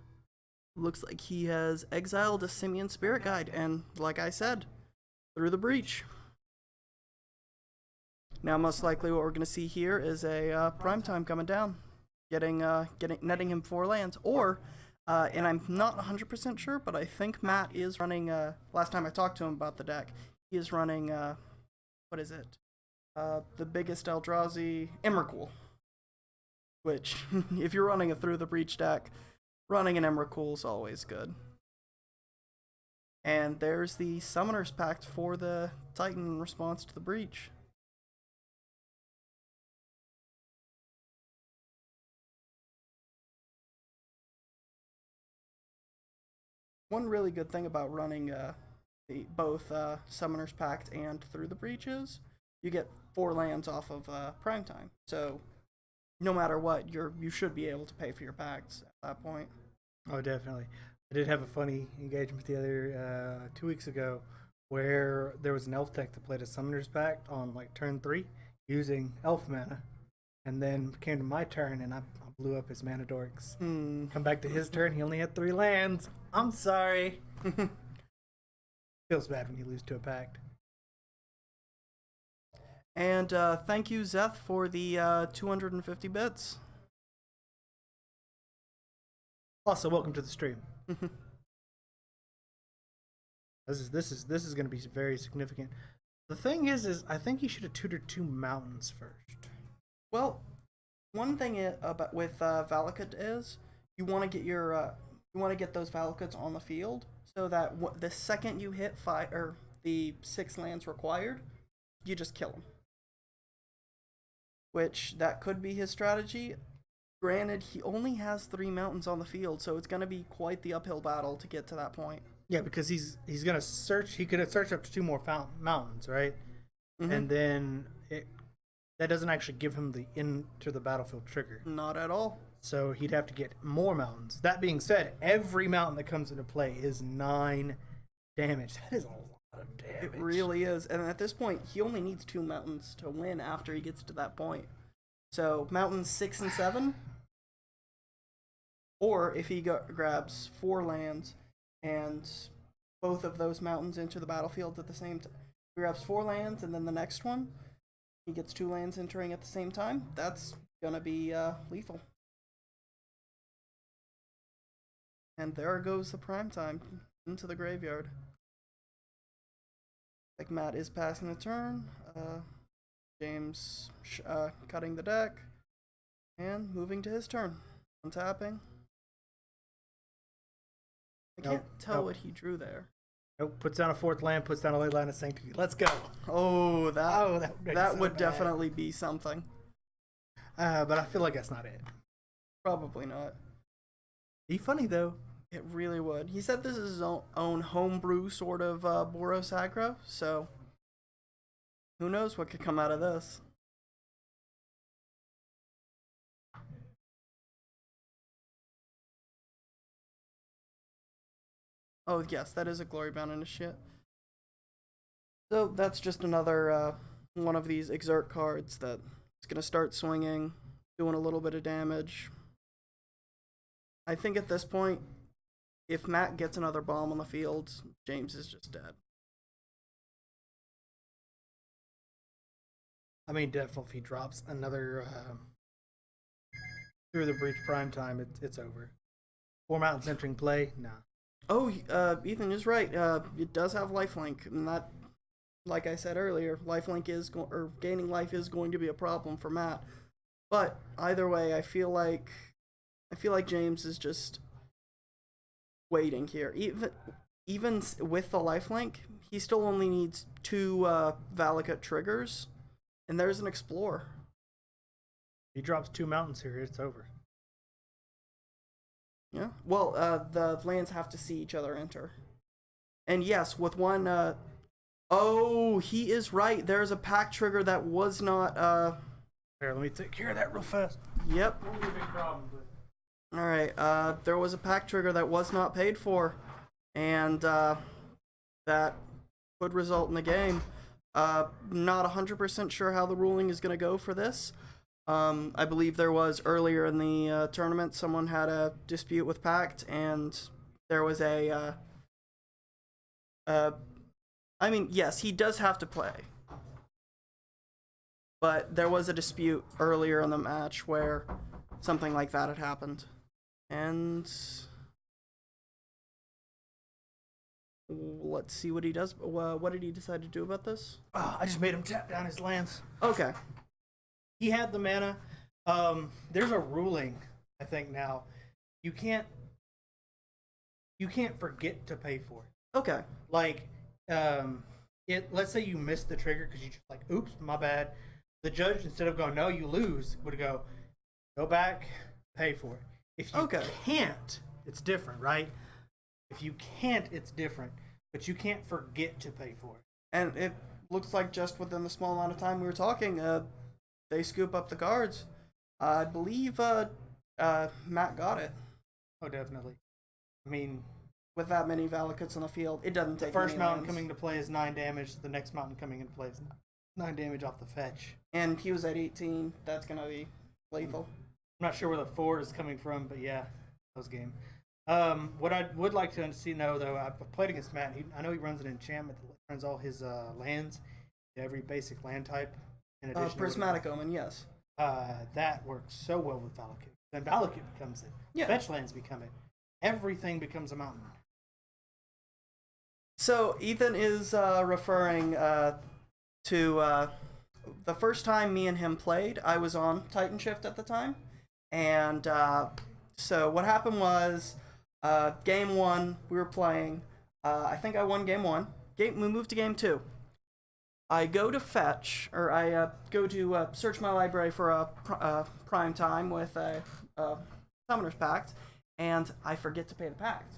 Looks like he has exiled a Simian Spirit Guide, and like I said, through the breach. Now, most likely, what we're going to see here is a primetime coming down, netting him 4 lands, or. And I'm not 100% sure, but I think Matt is running, last time I talked to him about the deck, he is running, what is it? The biggest Eldrazi, Emrakul. Which, if you're running a Through the Breach deck, running an Emrakul is always good. And there's the Summoner's Pact for the Titan in response to the Breach. One really good thing about running both Summoner's Pact and Through the Breach is you get 4 lands off of primetime. So no matter what, you should be able to pay for your pacts at that point. Oh, definitely. I did have a funny engagement the other 2 weeks ago where there was an elf deck that played a Summoner's Pact on like turn 3 using elf mana, and then came to my turn and I blew up his mana dorks. Come back to his turn, he only had 3 lands. I'm sorry. Feels bad when you lose to a pact. And thank you, Zeth, for the 250 bits. Also, welcome to the stream. This is going to be very significant. The thing is I think you should have tutored 2 mountains first. Well, one thing about with Valakut is you want to get those Valakuts on the field so that the second you hit the 6 lands required, you just kill them. Which that could be his strategy. Granted, he only has 3 mountains on the field, so it's going to be quite the uphill battle to get to that point. Yeah, because he's going to search. He could have searched up to 2 more mountains, right? And then that doesn't actually give him the into the battlefield trigger. Not at all. So he'd have to get more mountains. That being said, every mountain that comes into play is 9 damage. That is a lot of damage. It really is. And at this point, he only needs 2 mountains to win after he gets to that point. So mountains 6 and 7. Or if he grabs 4 lands and both of those mountains into the battlefield at the same time. He grabs 4 lands and then the next one, he gets 2 lands entering at the same time. That's going to be lethal. And there goes the prime time into the graveyard. Like Matt is passing the turn. James cutting the deck and moving to his turn. Untapping. I can't tell what he drew there. Nope, puts down a 4th land, puts down a late line of Sanctity. Let's go. Oh, that would so definitely be something. But I feel like that's not it. Probably not. Be funny, though. It really would. He said this is his own homebrew sort of Boros aggro, so who knows what could come out of this. Oh, yes, that is a Glory Bound Initiate. So that's just another one of these Exert cards that is going to start swinging, doing a little bit of damage. I think at this point, if Matt gets another bomb on the field, James is just dead. I mean, definitely if he drops another through the breach prime time, it's over. 4 mountains entering play, nah. Oh, Ethan is right. It does have lifelink, and that, like I said earlier, lifelink is or gaining life is going to be a problem for Matt. But either way, I feel like James is just waiting here. Even with the lifelink, he still only needs 2 Valakut triggers, and there's an Explorer. He drops 2 mountains here, it's over. Yeah. Well, the lands have to see each other enter. And yes, with one, oh, he is right. There's a pack trigger that was not, Here, let me take care of that real fast. Yep. Won't be a big problem, but... Alright, there was a pack trigger that was not paid for. And, that could result in the game. Not 100% sure how the ruling is going to go for this. I believe there was earlier in the tournament, someone had a dispute with Pact, and there was a, I mean, yes, he does have to play. But there was a dispute earlier in the match where something like that had happened. And let's see what he does. What did he decide to do about this? I just made him tap down his lands. Okay. He had the mana. There's a ruling, I think now. You can't forget to pay for it. Okay. Like, let's say you missed the trigger because you just like, oops, my bad. The judge, instead of going, no, you lose, would go back, pay for it. If you can't, it's different, right? If you can't, it's different. But you can't forget to pay for it. And it looks like just within the small amount of time we were talking, they scoop up the cards. I believe Matt got it. Oh, definitely. I mean, with that many Valakuts on the field, it doesn't take. The first mountain lands. coming to play is 9 damage. The next mountain coming into play is 9 damage off the fetch. And he was at 18. That's gonna be lethal. I'm not sure where the 4 is coming from, but yeah, close game. What I would like to know, though, I've played against Matt. I know he runs an enchantment that runs all his lands, every basic land type. In addition Prismatic Omen, yes. That works so well with Valakut. Then Valakut becomes it. Yeah. Fetch lands become it. Everything becomes a mountain. So Ethan is referring to the first time me and him played. I was on Titan Shift at the time, and so what happened was game 1 we were playing. I think I won game 1. We moved to game 2. I go to fetch, or I go to search my library for a prime time with a Summoner's Pact, and I forget to pay the pact.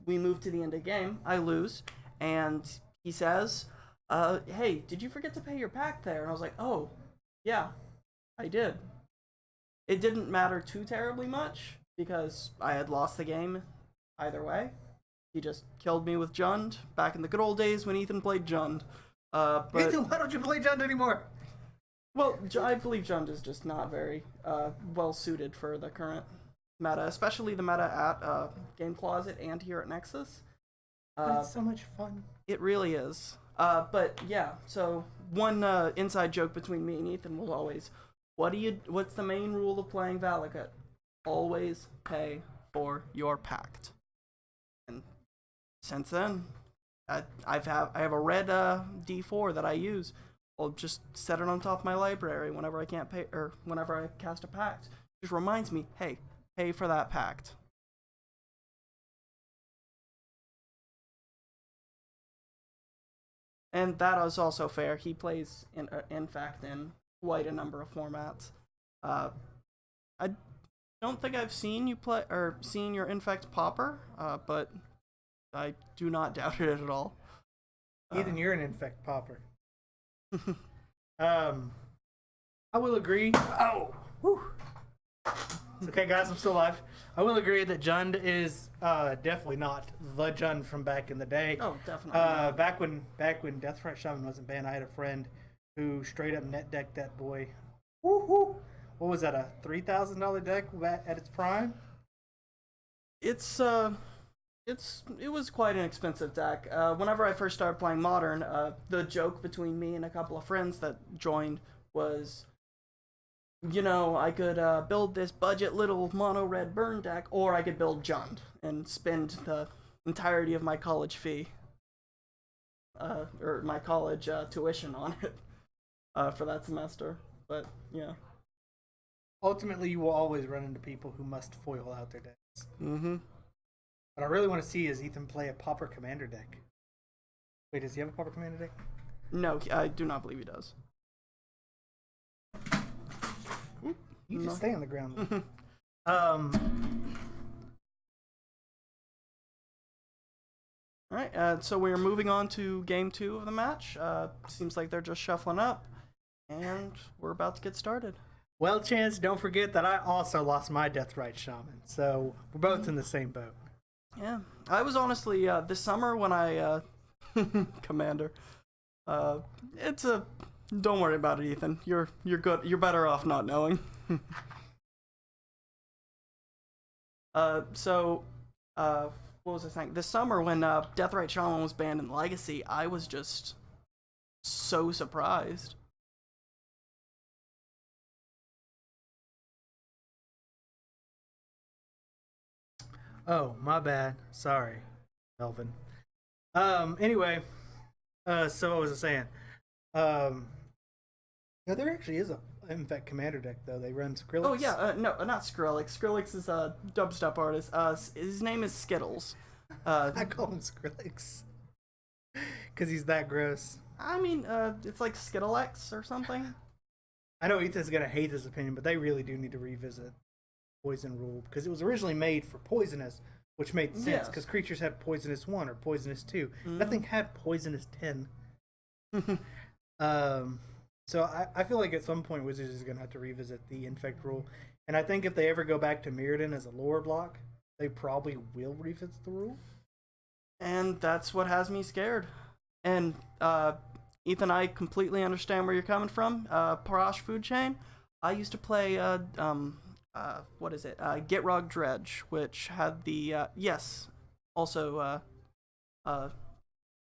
We move to the end of the game, I lose, and he says, hey, did you forget to pay your pact there? And I was like, oh, yeah, I did. It didn't matter too terribly much, because I had lost the game either way. He just killed me with Jund, back in the good old days when Ethan played Jund. But, Ethan, why don't you play Jund anymore? Well, I believe Jund is just not very well suited for the current meta, especially the meta at Game Closet and here at Nexus. It's so much fun. It really is. But yeah, so one inside joke between me and Ethan was always, what's the main rule of playing Valakut? Always pay for your pact. And since then, I have a red D4 that I use I'll just set it on top of my library whenever I can't pay, or whenever I cast a pact. Just reminds me, hey, pay for that pact. And that is also fair. He plays in fact in quite a number of formats. I don't think I've seen you play or seen your Infect Popper, but I do not doubt it at all. Ethan, you're an infect popper. I will agree. Oh, whew. It's okay, guys. I'm still alive. I will agree that Jund is definitely not the Jund from back in the day. Oh, definitely. Not. Back when Deathfright Shaman wasn't banned, I had a friend who straight up net decked that boy. Woo-hoo. What was that? A $3,000 deck at its prime? It was quite an expensive deck. Whenever I first started playing Modern, the joke between me and a couple of friends that joined was, you know, I could build this budget little mono red burn deck, or I could build Jund and spend the entirety of my college fee, or my college tuition on it for that semester. But yeah. Ultimately, you will always run into people who must foil out their decks. Mm-hmm. What I really want to see is Ethan play a Pauper Commander deck. Wait, does he have a Pauper Commander deck? No, I do not believe he does. You just stay on the ground. Alright, so we're moving on to game 2 of the match. Seems like they're just shuffling up, and we're about to get started. Well, Chance, don't forget that I also lost my Deathright Shaman, so we're both in the same boat. Yeah, I was honestly, this summer when I, Commander, don't worry about it, Ethan. You're good. You're better off not knowing. What was I saying? This summer when Deathright Shaman was banned in Legacy, I was just so surprised. Oh, my bad. Sorry, Melvin. Anyway, so what was I saying? No, there actually is a Infect Commander deck, though. They run Skrillex. Oh, yeah, no, not Skrillex. Skrillex is a dubstep artist. His name is Skittles. I call him Skrillex. Because he's that gross. I mean, it's like Skittlex or something. I know Ethan's going to hate this opinion, but they really do need to revisit Poison rule, because it was originally made for Poisonous, which made sense, because creatures had Poisonous 1 or Poisonous 2. Nothing had Poisonous 10. So I feel like at some point Wizards is going to have to revisit the Infect rule. And I think if they ever go back to Mirrodin as a lore block, they probably will revisit the rule. And that's what has me scared. And Ethan, I completely understand where you're coming from. Parash Food Chain, I used to play Gitrog Dredge, which had the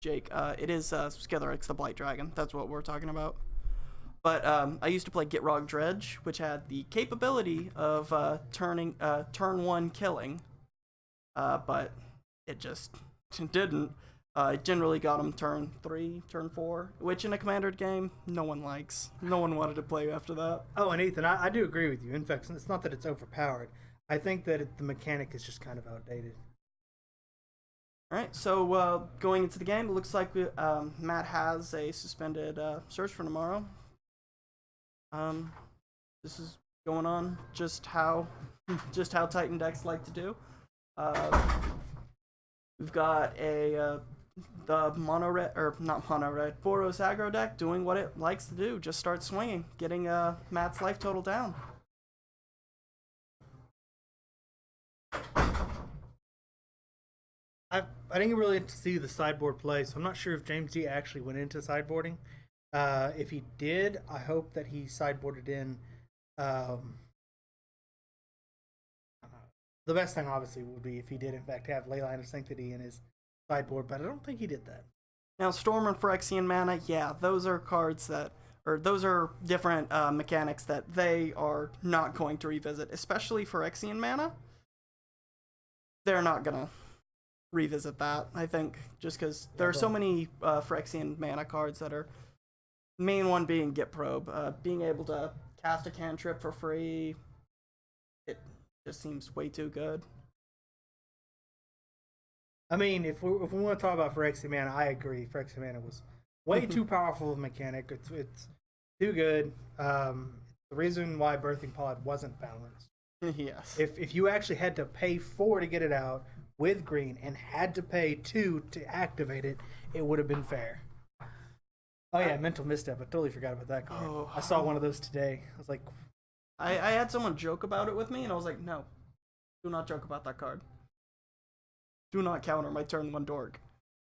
Jake, it is Skitherix the Blight Dragon. That's what we're talking about. But I used to play Gitrog Dredge, which had the capability of turn 1 killing, but it just didn't. It generally got him turn 3, turn 4, which in a Commander game, no one likes. No one wanted to play after that. Oh, and Ethan, I do agree with you. In fact, it's not that it's overpowered. I think that the mechanic is just kind of outdated. Alright, so going into the game, it looks like Matt has a suspended search for tomorrow. This is going on just how Titan decks like to do. We've got the mono red, or not mono red, Boros aggro deck doing what it likes to do, just start swinging, getting Matt's life total down. I didn't really get to see the sideboard play, so I'm not sure if James D actually went into sideboarding. If he did, I hope that he sideboarded in. The best thing, obviously, would be if he did, in fact, have Leyline of Sanctity in his sideboard, but I don't think he did that. Now, Storm and Phyrexian Mana, yeah, those are cards those are different mechanics that they are not going to revisit, especially Phyrexian Mana. They're not gonna revisit that, I think, just because there are so many Phyrexian Mana cards that are Main one being Get Probe. Being able to cast a cantrip for free, it just seems way too good. I mean, if we want to talk about Phyrexian Mana, I agree. Phyrexian Mana was way too powerful of a mechanic. It's too good. The reason why Birthing Pod wasn't balanced. Yes. If you actually had to pay 4 to get it out with green and had to pay 2 to activate it, it would have been fair. Oh yeah, mental misstep. I totally forgot about that card. Oh. I saw one of those today. I was like, I had someone joke about it with me, and I was like, no, do not joke about that card. Do not counter my turn 1 Dork.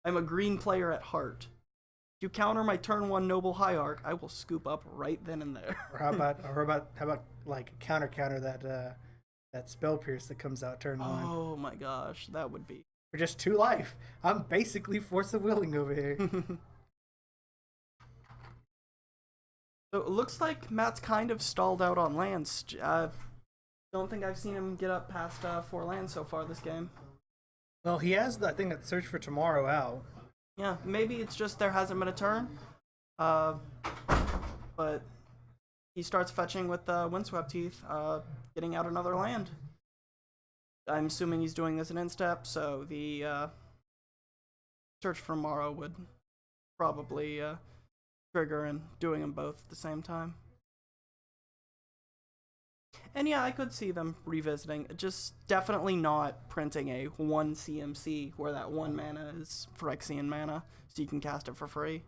I'm a green player at heart. If you counter my turn 1 Noble Hierarch, I will scoop up right then and there. or how about like counter that spell pierce that comes out turn 1 Oh my gosh, that would be. for just 2 life. I'm basically Force of Willing over here. So it looks like Matt's kind of stalled out on lands. Don't think I've seen him get up past 4 lands so far this game. Well, he has I think that Search for Tomorrow out. Yeah, maybe it's just there hasn't been a turn. But he starts fetching with Windswept Teeth, getting out another land. I'm assuming he's doing this in instep, so the Search for Tomorrow would probably trigger and doing them both at the same time. And yeah, I could see them revisiting. Just definitely not printing a 1 CMC where that 1 mana is Phyrexian Mana, so you can cast it for free.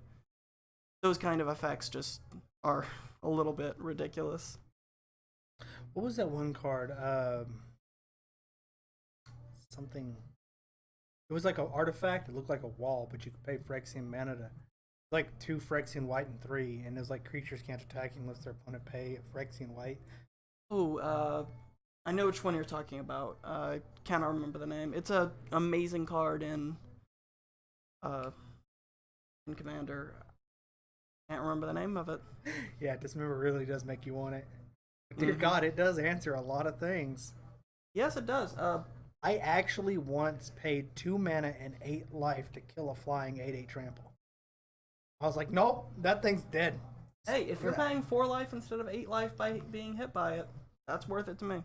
Those kind of effects just are a little bit ridiculous. What was that one card? Something. It was like an artifact. It looked like a wall, but you could pay Phyrexian Mana to. Like 2 Phyrexian White and 3, and it was like creatures can't attack unless their opponent pay a Phyrexian White. Oh, I know which one you're talking about. I cannot remember the name. It's a amazing card in Commander. Can't remember the name of it. Yeah, Dismember really does make you want it. But dear God, it does answer a lot of things. Yes, it does. I actually once paid 2 mana and 8 life to kill a flying 8/8 trample. I was like, nope, that thing's dead. Hey, if you're paying 4 life instead of 8 life by being hit by it, that's worth it to me.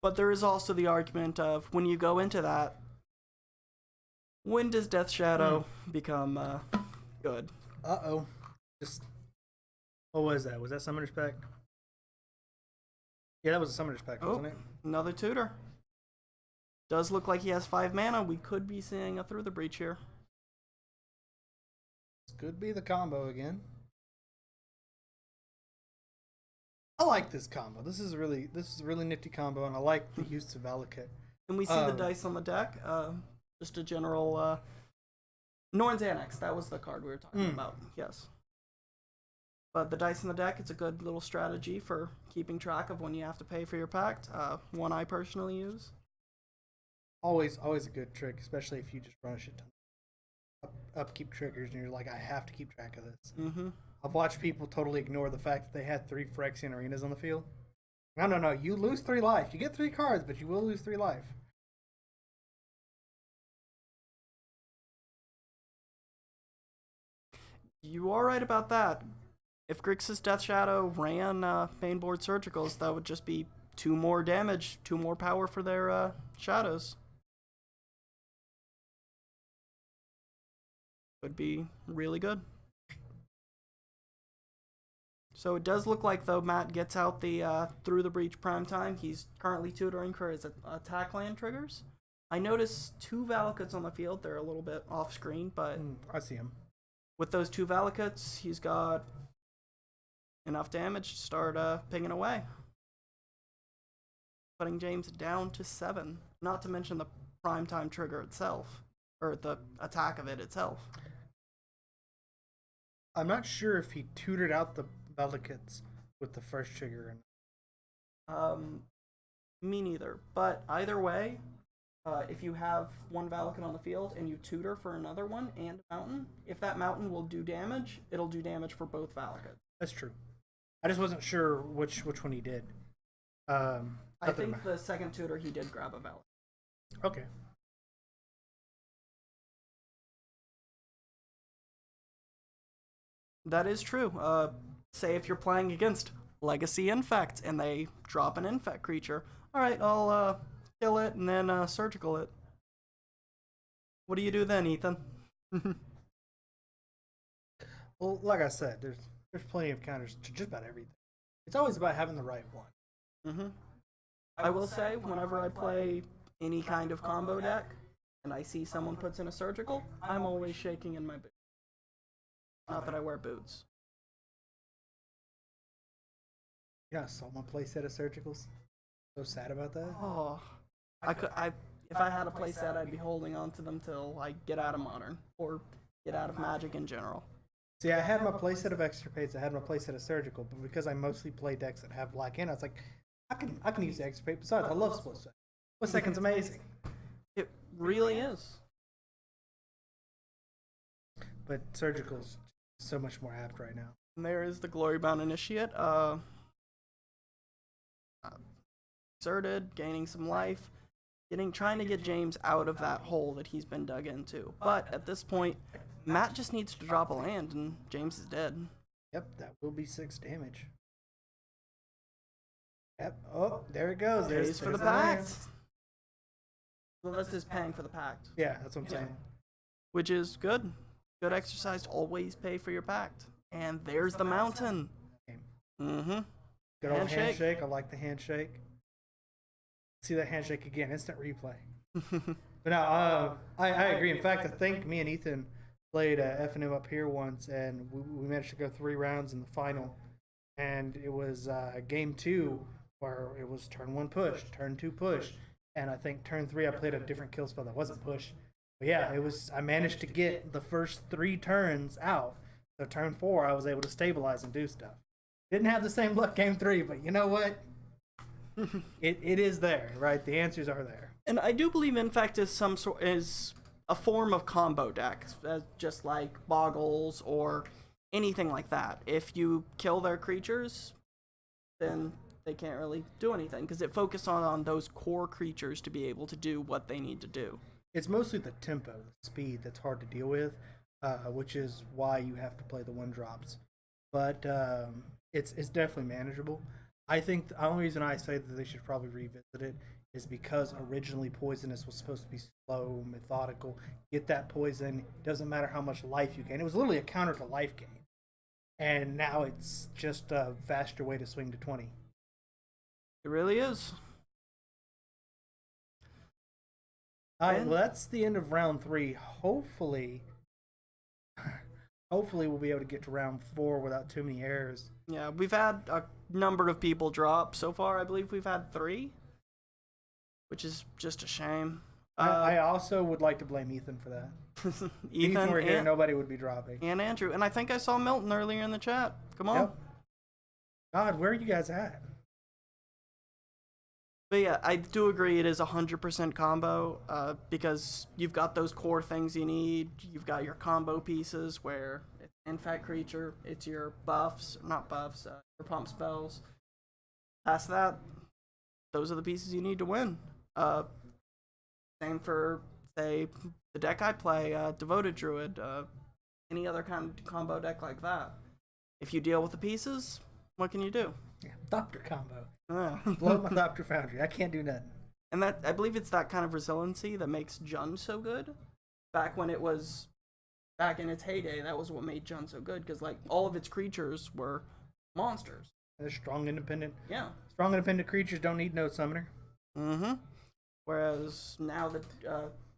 But there is also the argument of when you go into that, when does Death Shadow become good? Uh-oh. Just, what was that? Was that Summoner's Pack? Yeah, that was a Summoner's Pack, wasn't it? Another tutor. Does look like he has 5 mana. We could be seeing a Through the Breach here. This could be the combo again. I like this combo. This is a really nifty combo, and I like the use of Valakut. Can we see the dice on the deck? Just a general Norn's Annex. That was the card we were talking about. Yes. But the dice in the deck, it's a good little strategy for keeping track of when you have to pay for your pact. One I personally use. Always a good trick, especially if you just run a shit ton of upkeep triggers and you're like, I have to keep track of this. Mm-hmm. I've watched people totally ignore the fact that they had 3 Phyrexian arenas on the field. No. You lose 3 life. You get 3 cards, but you will lose 3 life. You are right about that. If Grixis Death Shadow ran mainboard Surgicals, that would just be 2 more damage, 2 more power for their shadows. Would be really good. So it does look like, though, Matt gets out the Through the Breach prime time. He's currently tutoring for his attack land triggers. I noticed 2 Valakuts on the field. They're a little bit off screen, but I see him. With those 2 Valakuts, he's got enough damage to start pinging away. Putting James down to 7. Not to mention the primetime trigger itself, or the attack of it itself. I'm not sure if he tutored out the Valakuts with the first trigger. Me neither. But either way, if you have 1 Valakut on the field and you tutor for another one and a mountain, if that mountain will do damage, it'll do damage for both Valakuts. That's true. I just wasn't sure which one he did. I think the second tutor he did grab a Valakut. Okay. That is true. Say if you're playing against Legacy Infect and they drop an Infect creature, alright, I'll kill it and then surgical it. What do you do then, Ethan? Well, like I said, there's plenty of counters to just about everything. It's always about having the right one. Mm-hmm. I will say, whenever I play any kind of combo deck and I see someone puts in a surgical, I'm always shaking in my boots. Not that I wear boots. Yeah, I saw my playset of surgicals. So sad about that. Oh, if I had a playset, I'd be holding on to them till I get out of Modern or get out of Magic in general. See, I had my playset of extirpates, I had my playset of surgical, but because I mostly play decks that have black in, I was like, I can use the extirpate. Besides, I love split second. Split second's amazing. It really is. But surgical's so much more apt right now. And there is the Glorybound Initiate. Exerted, gaining some life, trying to get James out of that hole that he's been dug into. But at this point, Matt just needs to drop a land and James is dead. Yep, that will be 6 damage. Yep. Oh, there it goes. Pays for the pact. Well, that's his paying for the pact. Yeah, that's what I'm saying. Which is good. Good exercise to always pay for your pact. And there's the mountain. Mm-hmm. Good old handshake. I like the handshake. See that handshake again. Instant replay. But no, I agree. In fact, I think me and Ethan played F&M up here once, and we managed to go 3 rounds in the final. And it was game 2 where it was turn 1 push, turn 2 push, and I think turn 3 I played a different kill spell that wasn't push. But yeah, it was. I managed to get the first 3 turns out. So turn 4 I was able to stabilize and do stuff. Didn't have the same luck game 3, but you know what? it is there, right? The answers are there. And I do believe Infect is a form of combo deck, just like Boggles or anything like that. If you kill their creatures, then they can't really do anything because it focuses on those core creatures to be able to do what they need to do. It's mostly the tempo, the speed that's hard to deal with, which is why you have to play the 1-drops. But it's definitely manageable. I think the only reason I say that they should probably revisit it is because originally Poisonous was supposed to be slow, methodical. Get that poison, doesn't matter how much life you gain. It was literally a counter to life gain. And now it's just a faster way to swing to 20. It really is. Alright, well that's the end of round 3. Hopefully we'll be able to get to round 4 without too many errors. Yeah, we've had a number of people drop. So far, I believe we've had 3, which is just a shame. I also would like to blame Ethan for that. Ethan were here, nobody would be dropping. And Andrew. And I think I saw Milton earlier in the chat. Come on. Yep. God, where are you guys at? But yeah, I do agree it is 100% combo, because you've got those core things you need. You've got your combo pieces where it's Infect creature, it's your your pump spells. Past that, those are the pieces you need to win. Same for, say, the deck I play, Devoted Druid, any other kind of combo deck like that. If you deal with the pieces, what can you do? Yeah, Thopter combo. Yeah. Blow up my Thopter Foundry. I can't do nothing. And that, I believe it's that kind of resiliency that makes Jund so good. Back in its heyday, that was what made Jund so good, because like all of its creatures were monsters. They're strong, independent. Yeah. Strong, independent creatures don't need no summoner. Mm-hmm. Whereas now the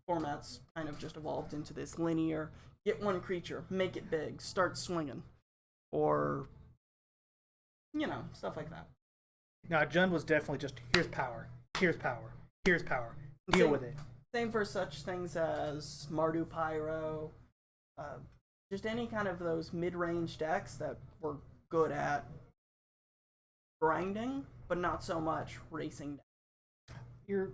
format's kind of just evolved into this linear, get one creature, make it big, start swinging. Or, stuff like that. No, Jund was definitely just, here's power, here's power, here's power, deal with it. Same for such things as Mardu Pyro, just any kind of those mid-range decks that were good at grinding, but not so much racing. Your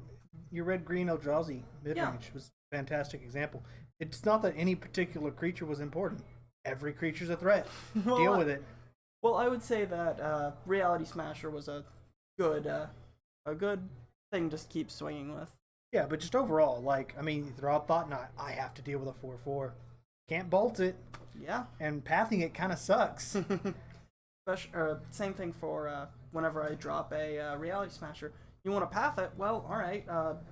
red-green Eldrazi mid-range was a fantastic example. It's not that any particular creature was important. Every creature's a threat. Deal with it. Well, I would say that Reality Smasher was a good thing to keep swinging with. Yeah, but just overall, you throw out Thought Knot, I have to deal with a 4/4. Can't bolt it, Yeah. and pathing it kind of sucks. Same thing for whenever I drop a Reality Smasher. You want to path it? Well, all right.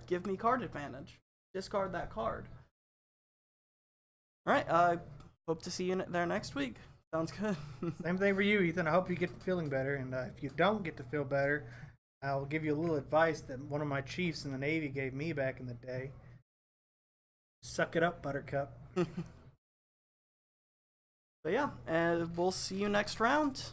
Give me card advantage. Discard that card. All right. Hope to see you there next week. Sounds good. Same thing for you, Ethan. I hope you get feeling better. And if you don't get to feel better, I'll give you a little advice that one of my chiefs in the Navy gave me back in the day. Suck it up, Buttercup. But yeah, and we'll see you next round.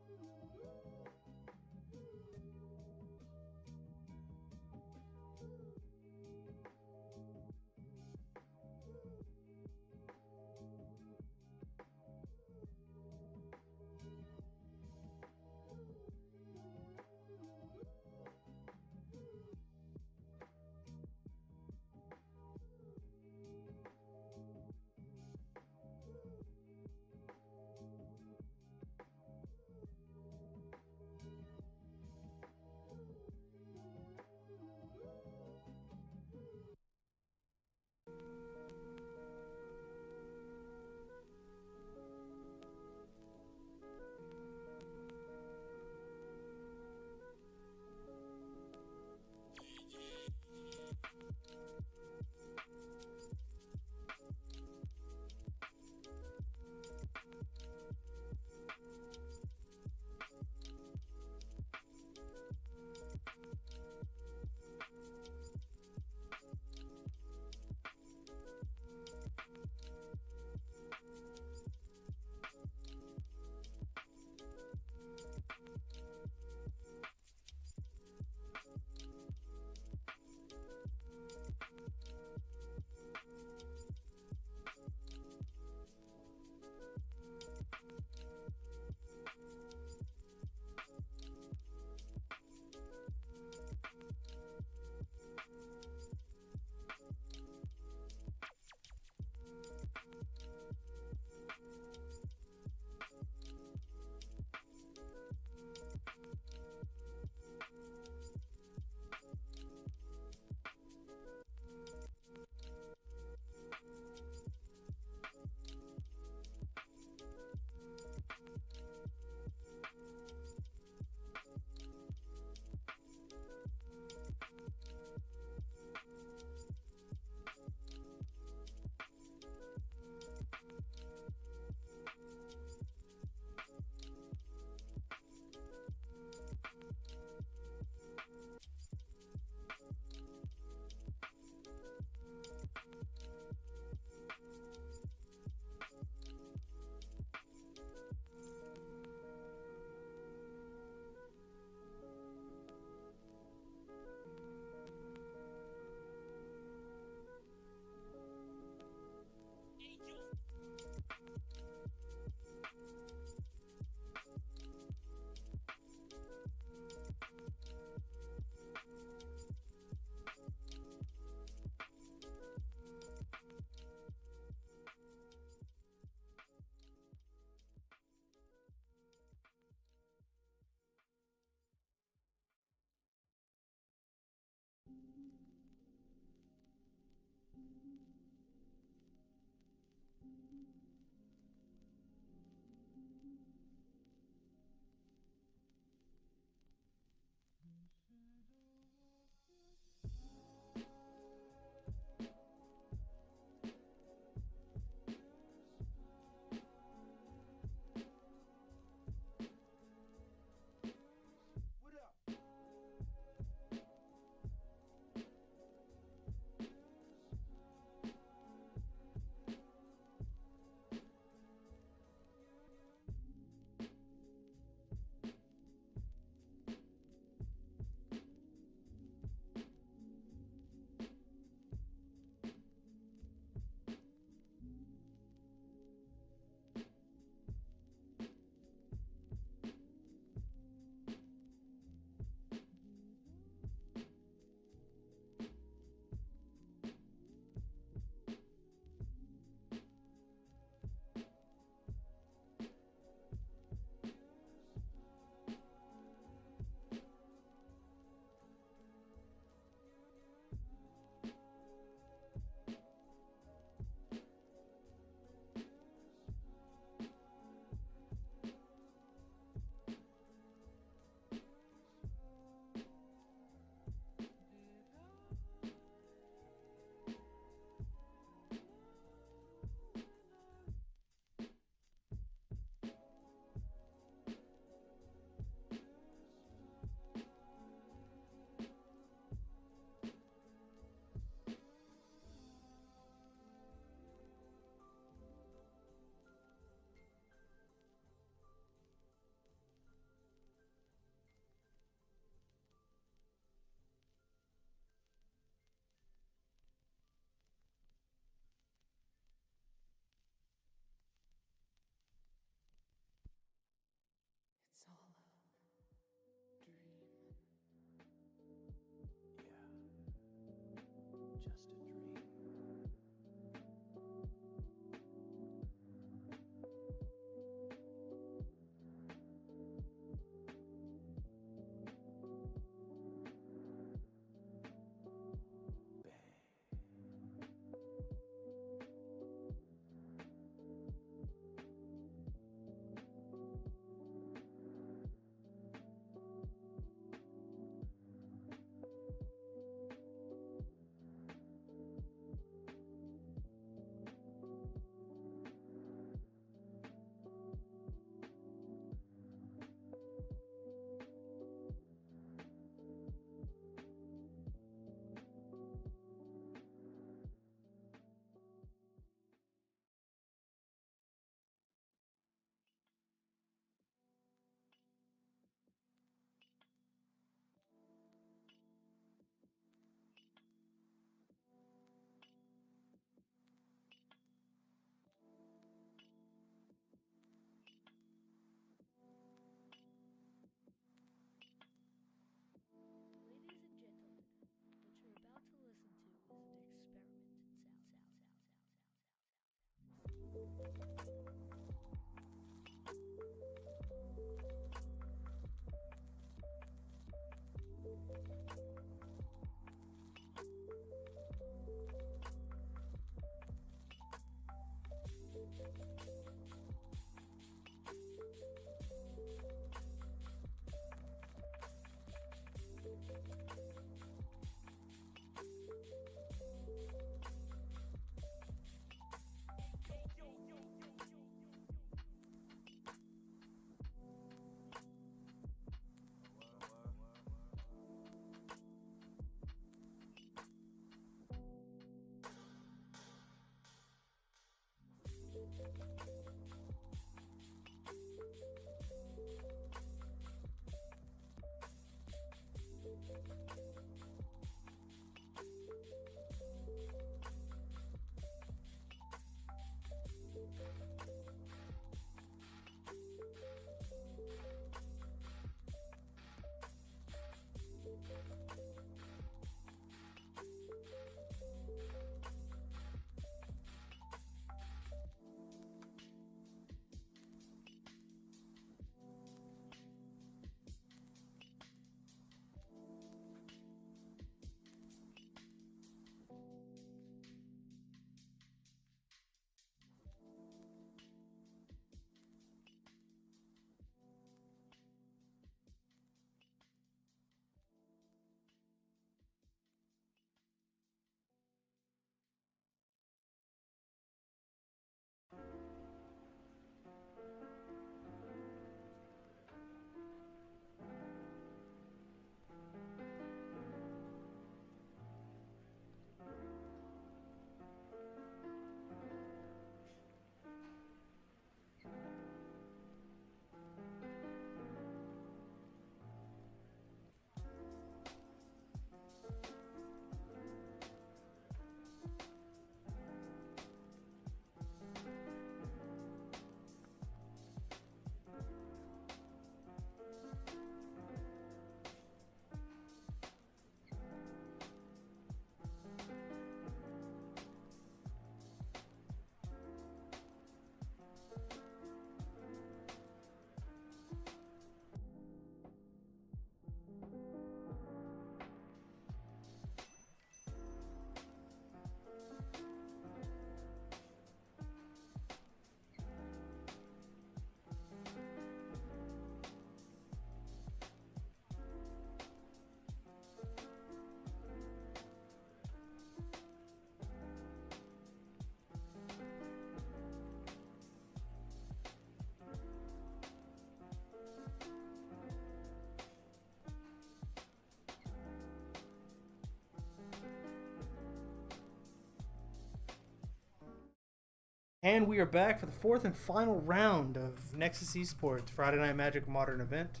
And we are back for the fourth and final round of Nexus Esports Friday Night Magic Modern Event.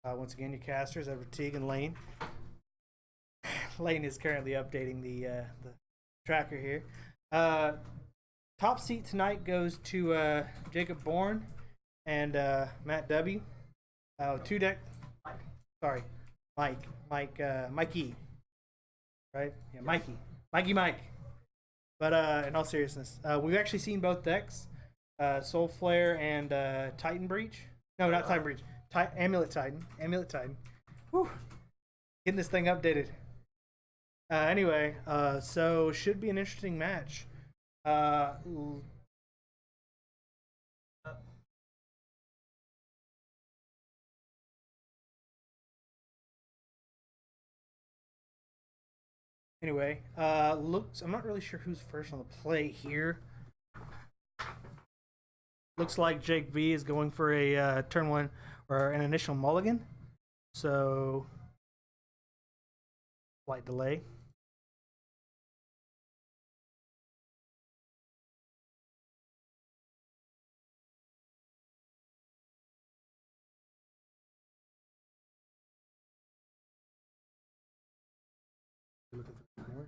Once again, your casters over Teague and Layne. Layne is currently updating the tracker here. Top seat tonight goes to Jacob Bourne and Matt W. Two deck. Sorry, Mikey. Right? Yeah, Mike. But in all seriousness, we've actually seen both decks, Soul Flare and Titan Breach. No, not Titan Breach. Amulet Titan. Whew. Getting this thing updated. Anyway, so should be an interesting match. Anyway, looks. I'm not really sure who's first on the play here. Looks like Jake V is going for a turn one or an initial mulligan. So, slight delay. Look at the timer.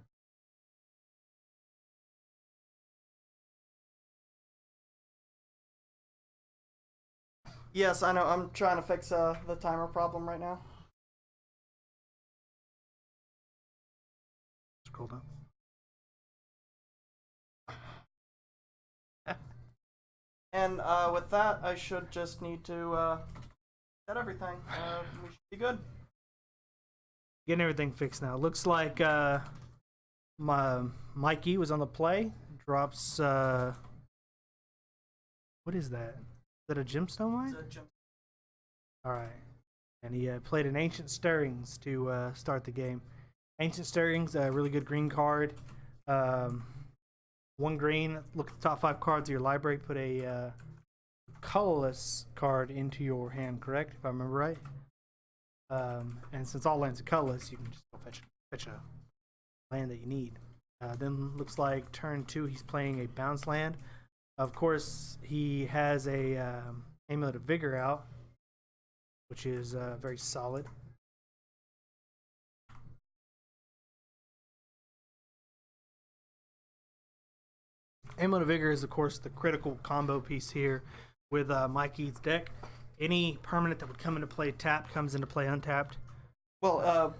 Yes, I know. I'm trying to fix the timer problem right now. Scroll down. And with that, I should just need to set everything. We should be good. Getting everything fixed now. Looks like Mikey was on the play. Drops. What is that? Is that a gemstone line? All right. And he played an Ancient Stirrings to start the game. Ancient Stirrings, a really good green card. One green. Look at the top 5 cards of your library. Put a colorless card into your hand, correct? If I remember right. And since all lands are colorless, you can just go fetch a land that you need. Then looks like turn 2, he's playing a bounce land. Of course, he has a Amulet of Vigor out, which is very solid. Amulet of Vigor is, of course, the critical combo piece here with Mikey's deck. Any permanent that would come into play tapped comes into play untapped. Well,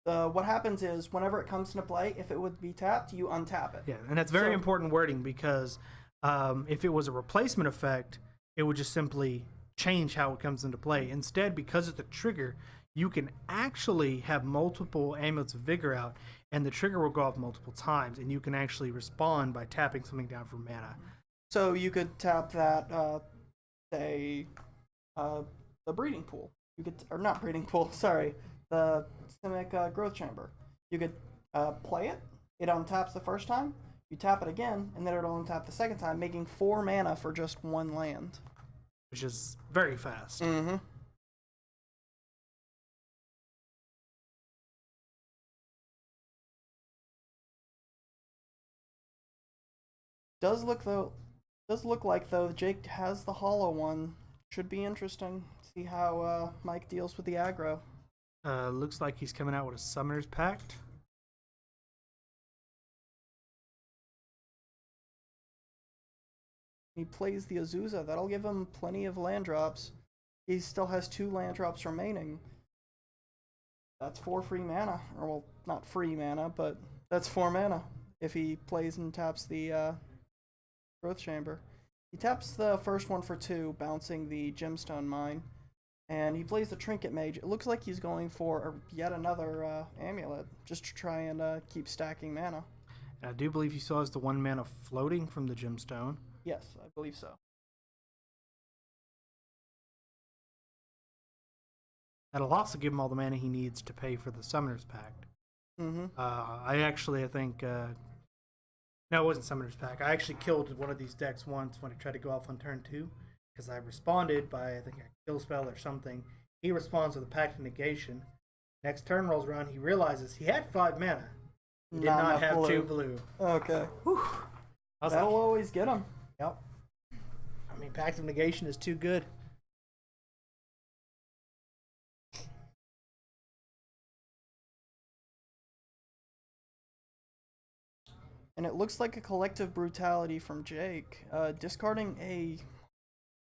what happens is whenever it comes into play, if it would be tapped, you untap it. Yeah, and that's very important wording because if it was a replacement effect, it would just simply change how it comes into play. Instead, because it's a trigger, you can actually have multiple Amulets of Vigor out, and the trigger will go off multiple times, and you can actually respond by tapping something down for mana. So you could tap that, say, the breeding pool. You could, or not breeding pool. Sorry, the Simic growth chamber. You could play it. It untaps the first time. You tap it again, and then it'll untap the second time, making 4 mana for just 1 land, which is very fast. Mm-hmm. Does look like though Jake has the hollow one. Should be interesting. See how Mike deals with the aggro. Looks like he's coming out with a Summoner's Pact. He plays the Azusa. That'll give him plenty of land drops. He still has 2 land drops remaining. That's 4 free mana. Or, well, not free mana, but that's 4 mana if he plays and taps the growth chamber. He taps the first one for 2, bouncing the gemstone mine. And he plays the Trinket Mage. It looks like he's going for yet another amulet, just to try and keep stacking mana. And I do believe he still has the 1 mana floating from the gemstone. Yes, I believe so. That'll also give him all the mana he needs to pay for the Summoner's Pact. Mm-hmm. I think... no, it wasn't Summoner's Pact. I actually killed one of these decks once when it tried to go off on turn 2. Because I responded by, I think, a kill spell or something. He responds with a Pact of Negation. Next turn rolls around, he realizes he had 5 mana. He did not have blue. 2 blue. Okay. Whew. That'll always get him. Yep. I mean, Pact of Negation is too good. And it looks like a collective brutality from Jake, discarding a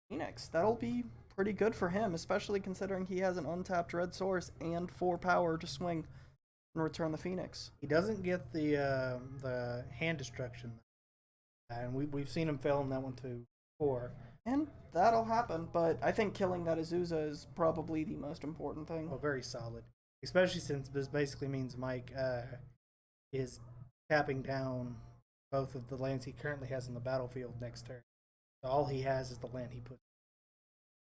Phoenix. That'll be pretty good for him, especially considering he has an untapped red source and 4 power to swing and return the Phoenix. He doesn't get the hand destruction, and we've seen him fail in that one too before. And that'll happen, but I think killing that Azusa is probably the most important thing. Well, very solid, especially since this basically means Mike is tapping down both of the lands he currently has in the battlefield next turn. So all he has is the land he put.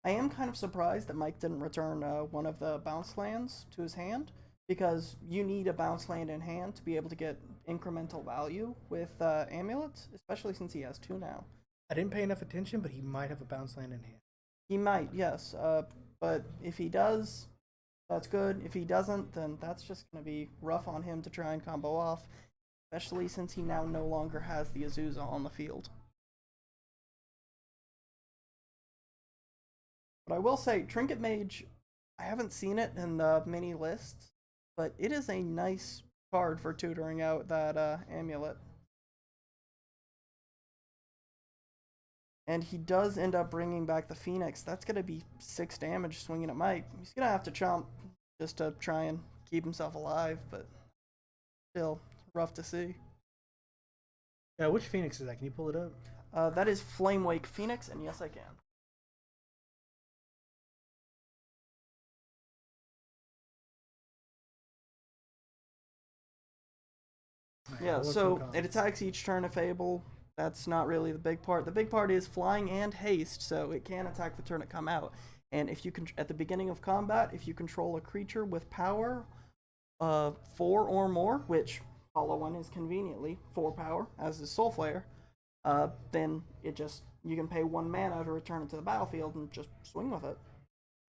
I am kind of surprised that Mike didn't return one of the bounce lands to his hand, because you need a bounce land in hand to be able to get incremental value with amulets, especially since he has 2 now. I didn't pay enough attention, but he might have a bounce land in hand. He might, yes, but if he does, that's good. If he doesn't, then that's just going to be rough on him to try and combo off, especially since he now no longer has the Azusa on the field. But I will say, Trinket Mage, I haven't seen it in the mini lists, but it is a nice card for tutoring out that amulet. And he does end up bringing back the Phoenix. That's going to be 6 damage swinging at Mike. He's going to have to chomp just to try and keep himself alive, but still rough to see. Which Phoenix is that? Can you pull it up? That is Flamewake Phoenix, and yes, I can. Yeah, so it attacks each turn of Fable. That's not really the big part. The big part is flying and haste, so it can attack the turn it come out. And if you can, at the beginning of combat, if you control a creature with power 4 or more, which Hollow One is conveniently 4 power, as is Soul Flare, then you can pay 1 mana to return it to the battlefield and just swing with it.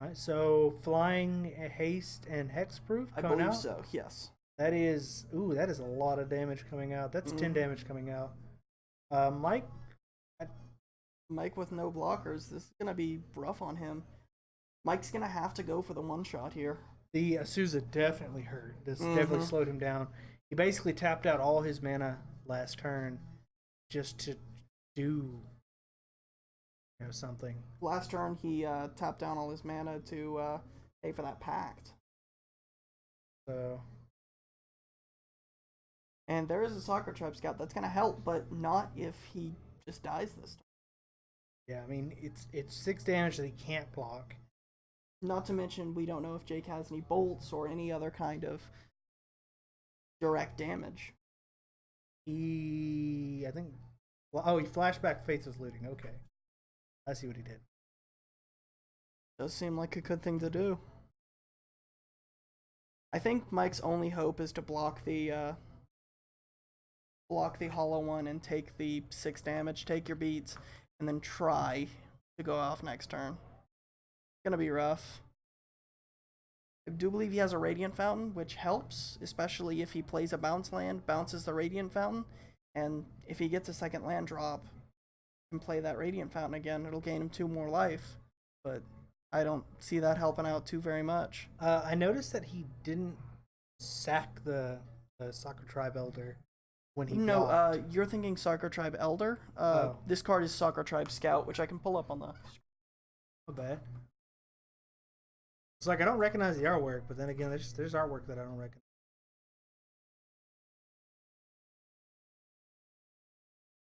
Alright, so flying, haste, and hexproof I coming believe out? so, yes. That is a lot of damage coming out. That's 10 damage coming out. Mike? Mike with no blockers, this is going to be rough on him. Mike's going to have to go for the one-shot here. The Azusa definitely hurt. This definitely slowed him down. He basically tapped out all his mana last turn just to do something. Last turn, he tapped down all his mana to pay for that pact. So... And there is a Soccer Tribe Scout that's going to help, but not if he just dies this turn. Yeah, I mean, it's 6 damage that he can't block. Not to mention, we don't know if Jake has any bolts or any other kind of direct damage. He flashback Faithless Looting. Okay. I see what he did. Does seem like a good thing to do. I think Mike's only hope is to block the Hollow One and take the 6 damage, take your beats, and then try to go off next turn. It's gonna be rough. I do believe he has a Radiant Fountain, which helps, especially if he plays a bounce land, bounces the Radiant Fountain, and if he gets a second land drop and play that Radiant Fountain again, it'll gain him 2 more life, but I don't see that helping out too very much. I noticed that he didn't sack the Soccer Tribe Elder when he blocked. You're thinking Soccer Tribe Elder. This card is Soccer Tribe Scout, which I can pull up on the... Not bad. It's like I don't recognize the artwork, but then again, there's artwork that I don't recognize.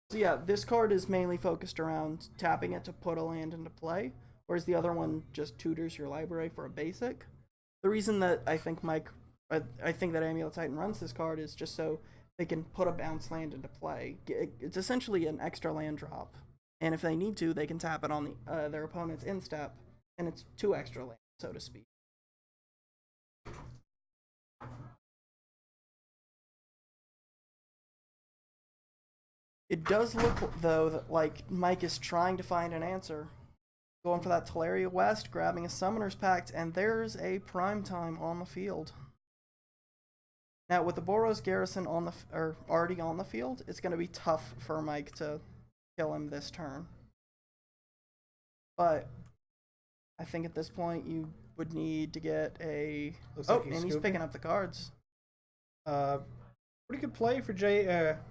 So yeah, this card is mainly focused around tapping it to put a land into play, whereas the other one just tutors your library for a basic. The reason that I think that Amulet Titan runs this card is just so they can put a bounce land into play. It's essentially an extra land drop, and if they need to, they can tap it on their opponent's instep, and it's 2 extra lands, so to speak. It does look, though, that like Mike is trying to find an answer. Going for that Teleria West, grabbing a Summoner's Pact, and there's a Prime Time on the field. Now, with the Boros Garrison already on the field, it's going to be tough for Mike to kill him this turn. But I think at this point you would need to get a. Looks Oh, like he's and he's scooping. picking up the cards. Pretty good play for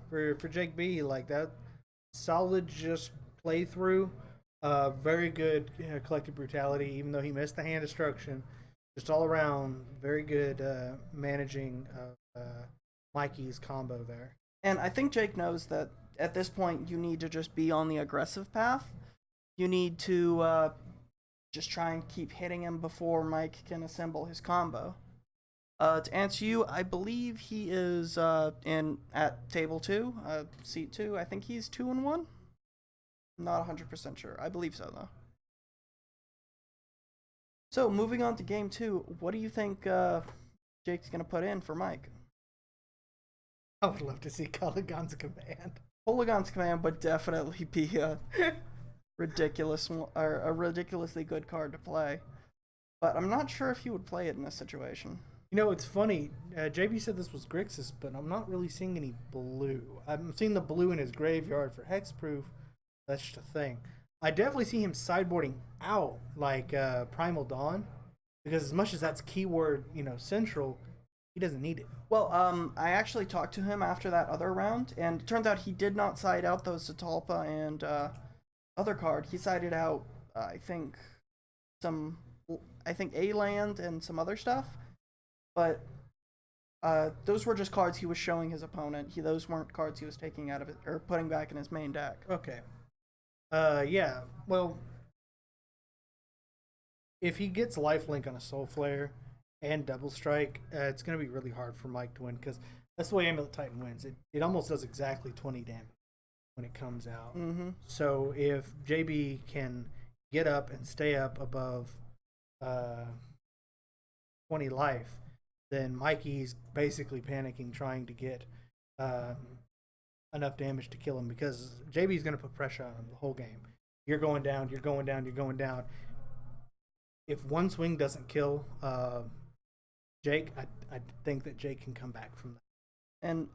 for Jake B. Like that, solid just playthrough. Very good collective brutality. Even though he missed the hand destruction, just all around very good managing of Mikey's combo there. And I think Jake knows that at this point you need to just be on the aggressive path. You need to just try and keep hitting him before Mike can assemble his combo. To answer you, I believe he is in at table 2, seat 2. I think he's 2-1. Not 100% sure. I believe so though. So moving on to game 2, what do you think Jake's gonna put in for Mike? I would love to see Polygon's command. Polygon's command would definitely be a ridiculous or a ridiculously good card to play, but I'm not sure if he would play it in this situation. You know, it's funny. JB said this was Grixis, but I'm not really seeing any blue. I'm seeing the blue in his graveyard for hexproof. That's just a thing. I definitely see him sideboarding out like Primal Dawn, because as much as that's keyword, central, he doesn't need it. Well, I actually talked to him after that other round, and it turns out he did not side out those Zatalpa and other card. He sided out, I think A land and some other stuff, but those were just cards he was showing his opponent. Those weren't cards he was taking out of it or putting back in his main deck. Okay. Yeah. Well, if he gets lifelink on a Soul Flare and Double Strike, it's going to be really hard for Mike to win, because that's the way Amulet Titan wins. It almost does exactly 20 damage when it comes out. Mm-hmm. So if JB can get up and stay up above 20 life, then Mikey's basically panicking, trying to get enough damage to kill him, because JB's going to put pressure on him the whole game. You're going down, you're going down, you're going down. If one swing doesn't kill Jake, I think that Jake can come back from that. And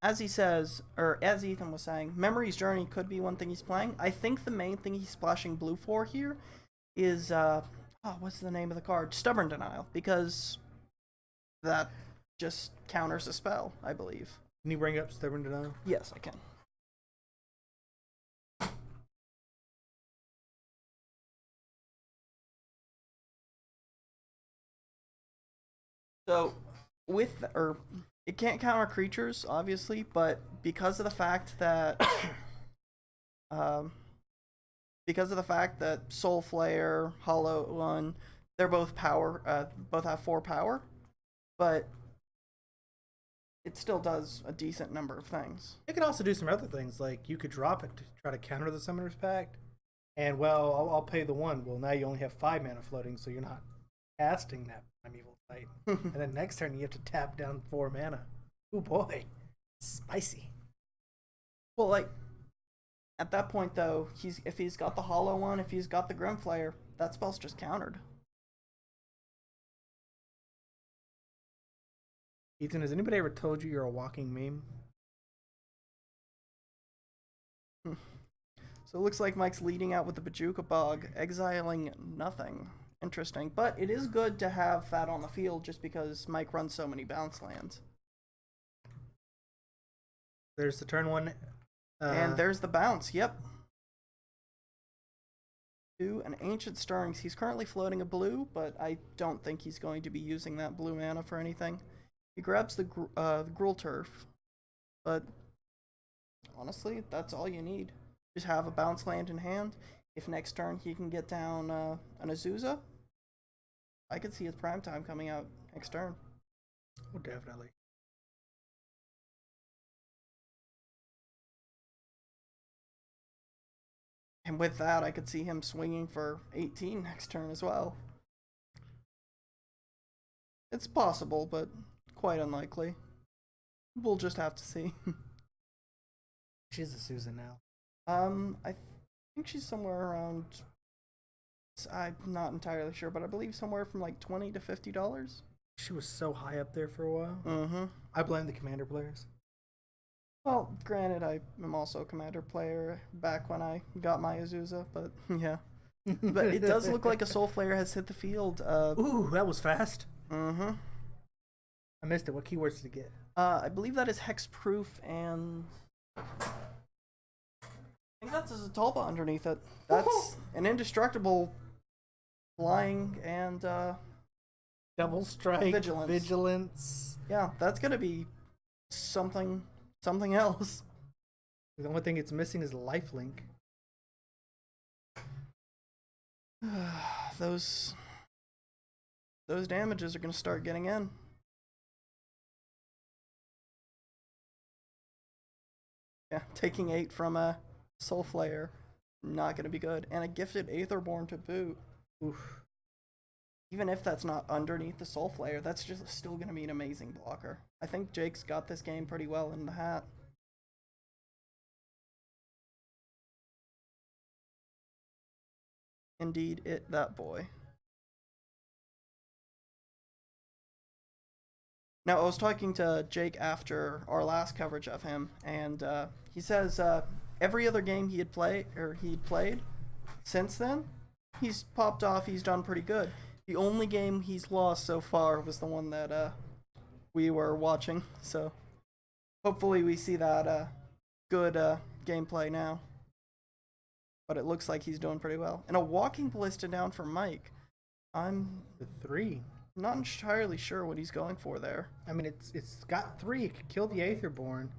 as he says, or as Ethan was saying, Memory's Journey could be one thing he's playing. I think the main thing he's splashing blue for here is, what's the name of the card? Stubborn Denial, because that just counters a spell, I believe. Can you bring up Stubborn Denial? Yes, I can. So, it can't counter creatures, obviously, but because of the fact that, Soul Flare, Hollow One, they're both power, both have 4 power, but it still does a decent number of things. It can also do some other things, like you could drop it to try to counter the Summoner's Pact, and I'll pay the 1. Well, now you only have 5 mana floating, so you're not casting that Primeval Titan. And then next turn you have to tap down 4 mana. Oh boy, spicy. Well, like, at that point though, if he's got the Hollow One, if he's got the Grimflayer, that spell's just countered. Ethan, has anybody ever told you you're a walking meme? So it looks like Mike's leading out with the Bajuka Bog, exiling nothing. Interesting. But it is good to have that on the field just because Mike runs so many bounce lands. There's the turn 1. And there's the bounce, yep. 2, an Ancient Stirrings. He's currently floating a blue, but I don't think he's going to be using that blue mana for anything. He grabs the Gruul Turf, but honestly, that's all you need. Just have a bounce land in hand. If next turn he can get down an Azusa, I could see his prime time coming out next turn. Oh, definitely. And with that, I could see him swinging for 18 next turn as well. It's possible, but quite unlikely. We'll just have to see. She's a Susan now. I think she's somewhere around. I'm not entirely sure, but I believe somewhere from like $20 to $50. She was so high up there for a while. Mm-hmm. I blame the Commander players. Well, granted, I am also a Commander player back when I got my Azusa, but yeah. But it does look like a Soul Flare has hit the field. Ooh, that was fast. Mm-hmm. I missed it. What keywords did it get? I believe that is hexproof, and I think that's a Zatalba underneath it. That's an indestructible flying and Double strike, Vigilance. vigilance. yeah, that's gonna be something else. The only thing it's missing is lifelink. those damages are gonna start getting in. Yeah, taking 8 from a Soul Flare, not gonna be good. And a gifted Aetherborn to boot. Oof. Even if that's not underneath the Soul Flare, that's just still gonna be an amazing blocker. I think Jake's got this game pretty well in the hat. Indeed, that boy. Now, I was talking to Jake after our last coverage of him, and he says every other game he'd played since then, he's popped off. He's done pretty good. The only game he's lost so far was the one that we were watching. So hopefully we see that good gameplay now. But it looks like he's doing pretty well. And a walking ballista down for Mike. I'm The 3. not entirely sure what he's going for there. I mean, it's got 3. It could kill the Aetherborn.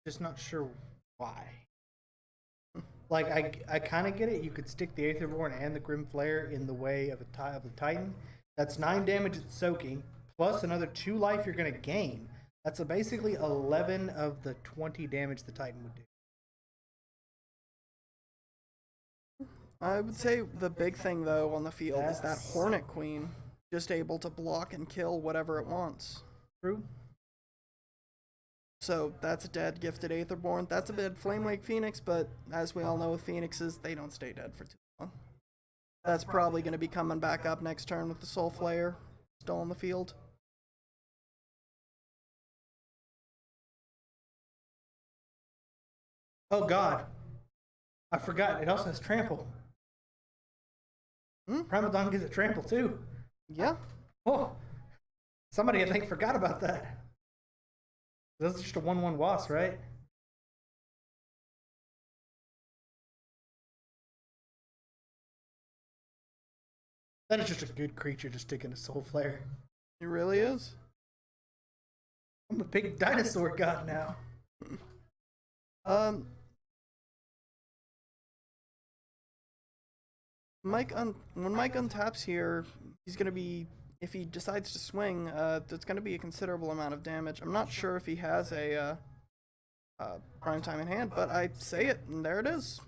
Just not sure why. Like, I kind of get it. You could stick the Aetherborn and the Grim Flare in the way of the Titan. That's 9 damage it's soaking, plus another 2 life you're going to gain. That's basically 11 of the 20 damage the Titan would do. I would say the big thing, though, on the field is that Hornet Queen. Just able to block and kill whatever it wants. True. So that's a dead gifted Aetherborn. That's a dead Flame Lake Phoenix, but as we all know with Phoenixes, they don't stay dead for too long. That's probably going to be coming back up next turn with the Soul Flare still on the field. Oh, God. I forgot. It also has Trample. Primadon gives it Trample, too. Yeah. Oh. Somebody, I think, forgot about that. That's just a 1/1 Wasp, right? That is just a good creature just sticking a Soul Flare. It really is. I'm a big dinosaur god now. When Mike untaps here, he's gonna be, if he decides to swing, that's gonna be a considerable amount of damage. I'm not sure if he has a prime time in hand, but I say it, and there it is.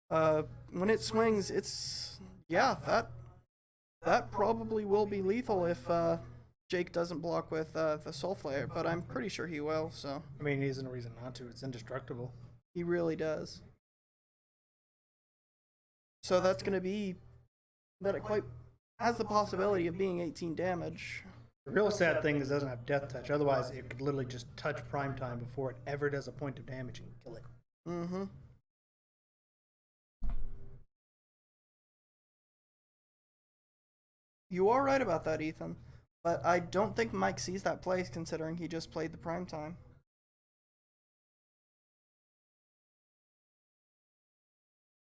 When it swings, it's that probably will be lethal if Jake doesn't block with the Soul Flare, but I'm pretty sure he will. So I mean, he isn't a reason not to. It's indestructible. he really does. So that's going to be that it quite has the possibility of being 18 damage. The real sad thing is it doesn't have Death Touch. Otherwise, it could literally just touch Prime Time before it ever does a point of damage and kill it. Mm-hmm. You are right about that, Ethan. But I don't think Mike sees that place considering he just played the prime time.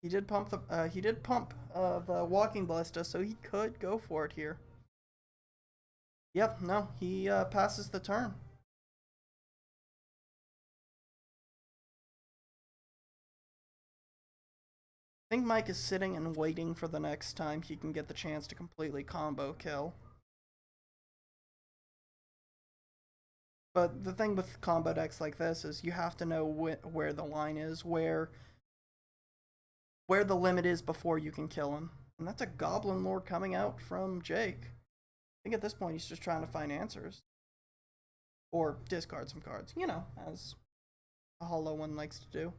He did pump the walking ballista, so he could go for it here. Yep, no, he passes the turn. I think Mike is sitting and waiting for the next time he can get the chance to completely combo kill. But the thing with combo decks like this is you have to know where the line is, where the limit is before you can kill him. And that's a Goblin Lord coming out from Jake. I think at this point he's just trying to find answers. Or discard some cards, you know, as a hollow one likes to do.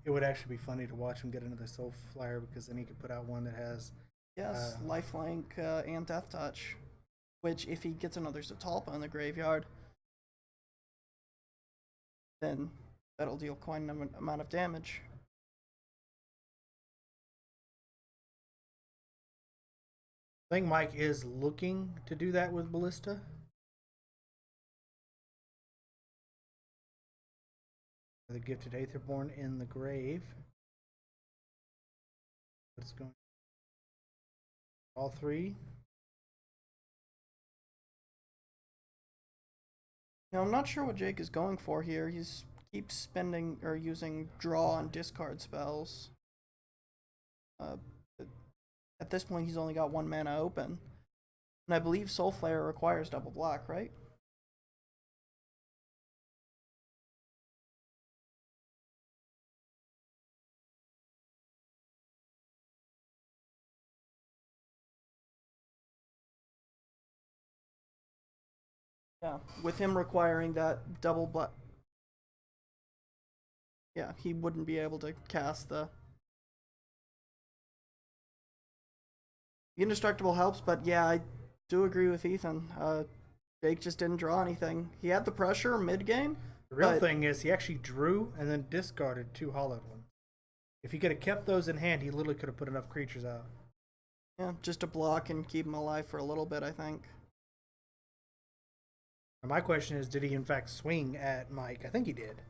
It would actually be funny to watch him get another Soul Flare because then he could put out one that has Yes, lifelink and death touch, which if he gets another Zatalpa in the graveyard, then that'll deal quite an amount of damage. I think Mike is looking to do that with Ballista. The Gifted Aetherborn in the grave. What's going? All three. Now, I'm not sure what Jake is going for here. He's keeps spending or using draw and discard spells. At this point, he's only got 1 mana open. And I believe Soul Flare requires double black, right? Yeah, with him requiring that double black. Yeah, he wouldn't be able to cast the Indestructible helps, but yeah, I do agree with Ethan. Jake just didn't draw anything. He had the pressure mid-game. The real thing is he actually drew and then discarded 2 hollowed ones. If he could have kept those in hand, he literally could have put enough creatures out. Yeah, just to block and keep him alive for a little bit, I think. My question is, did he in fact swing at Mike? I think he did.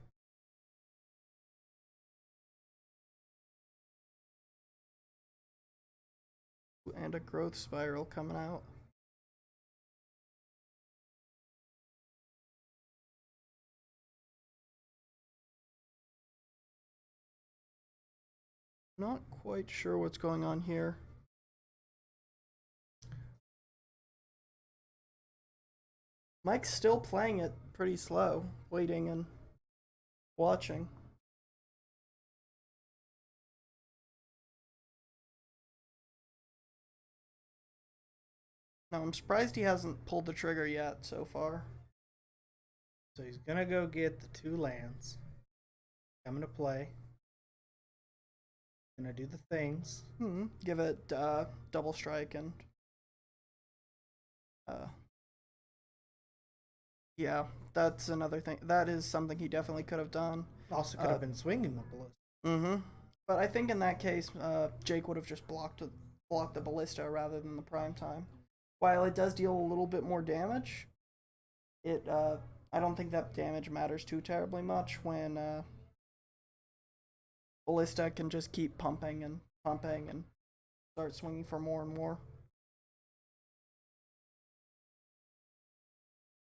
And a growth spiral coming out. Not quite sure what's going on here. Mike's still playing it pretty slow, waiting and watching. Now, I'm surprised he hasn't pulled the trigger yet so far. So he's gonna go get the 2 lands. Coming to play. Gonna do the things. Give it double strike and yeah, that's another thing. That is something he definitely could have done. Also could have been swinging with Ballista. But I think in that case, Jake would have just blocked the Ballista rather than the Prime Time. While it does deal a little bit more damage, I don't think that damage matters too terribly much when Ballista can just keep pumping and start swinging for more and more.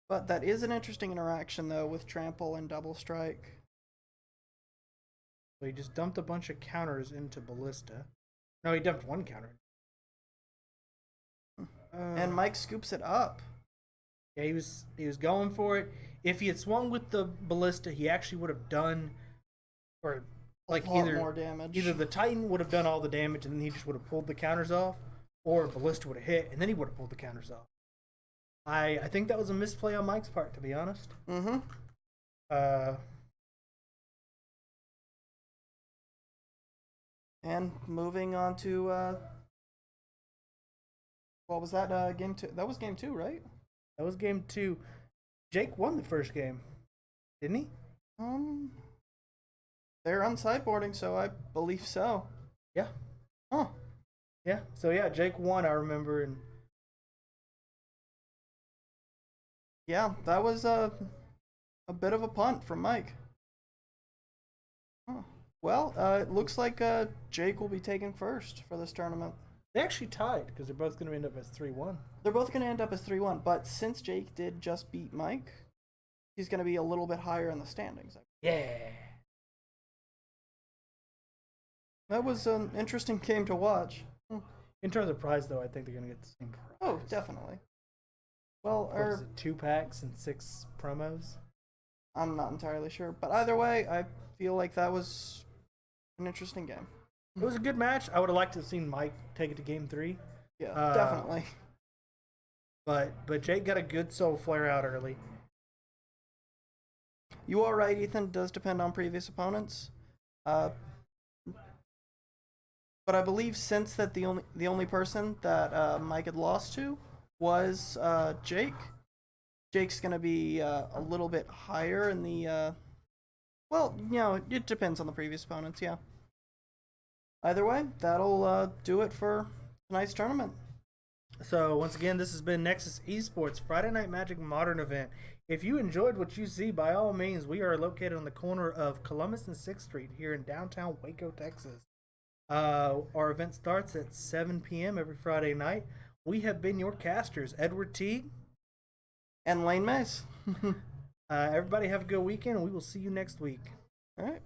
But that is an interesting interaction, though, with Trample and Double Strike. So he just dumped a bunch of counters into Ballista. No, he dumped 1 counter. And Mike scoops it up. Yeah, he was going for it. If he had swung with the Ballista, he actually would have done, or like either more damage. Either the Titan would have done all the damage, and then he just would have pulled the counters off, or Ballista would have hit, and then he would have pulled the counters off. I think that was a misplay on Mike's part, to be honest. And moving on to what was that? Game 2. That was game 2, right? That was game 2. Jake won the first game, didn't he? They're on sideboarding, so I believe so. Yeah. Huh. Yeah. So yeah, Jake won. I remember, and yeah, that was a bit of a punt from Mike. Huh. Well, it looks like Jake will be taking first for this tournament. they actually tied because they're both going to end up as 3-1. They're both going to end up as 3-1, but since Jake did just beat Mike, he's going to be a little bit higher in the standings. Yeah. That was an interesting game to watch. In terms of prize, though, I think they're going to get the same prize. Oh, definitely. Well, What is it, 2 packs and 6 promos? I'm not entirely sure, but either way, I feel like that was an interesting game. It was a good match. I would have liked to have seen Mike take it to game 3. Yeah, definitely. But Jake got a good soul flare out early. You are right, Ethan. It does depend on previous opponents. But But I believe since that the only person that Mike had lost to was Jake. Jake's gonna be a little bit higher in the. Well, it depends on the previous opponents. Yeah. Either way, that'll do it for tonight's tournament. So once again, this has been Nexus Esports Friday Night Magic Modern event. If you enjoyed what you see, by all means, we are located on the corner of Columbus and 6th Street here in downtown Waco, Texas. Our event starts at 7 p.m. every Friday night. We have been your casters, Edward Teague And Layne Mace. Everybody have a good weekend, and we will see you next week. All right.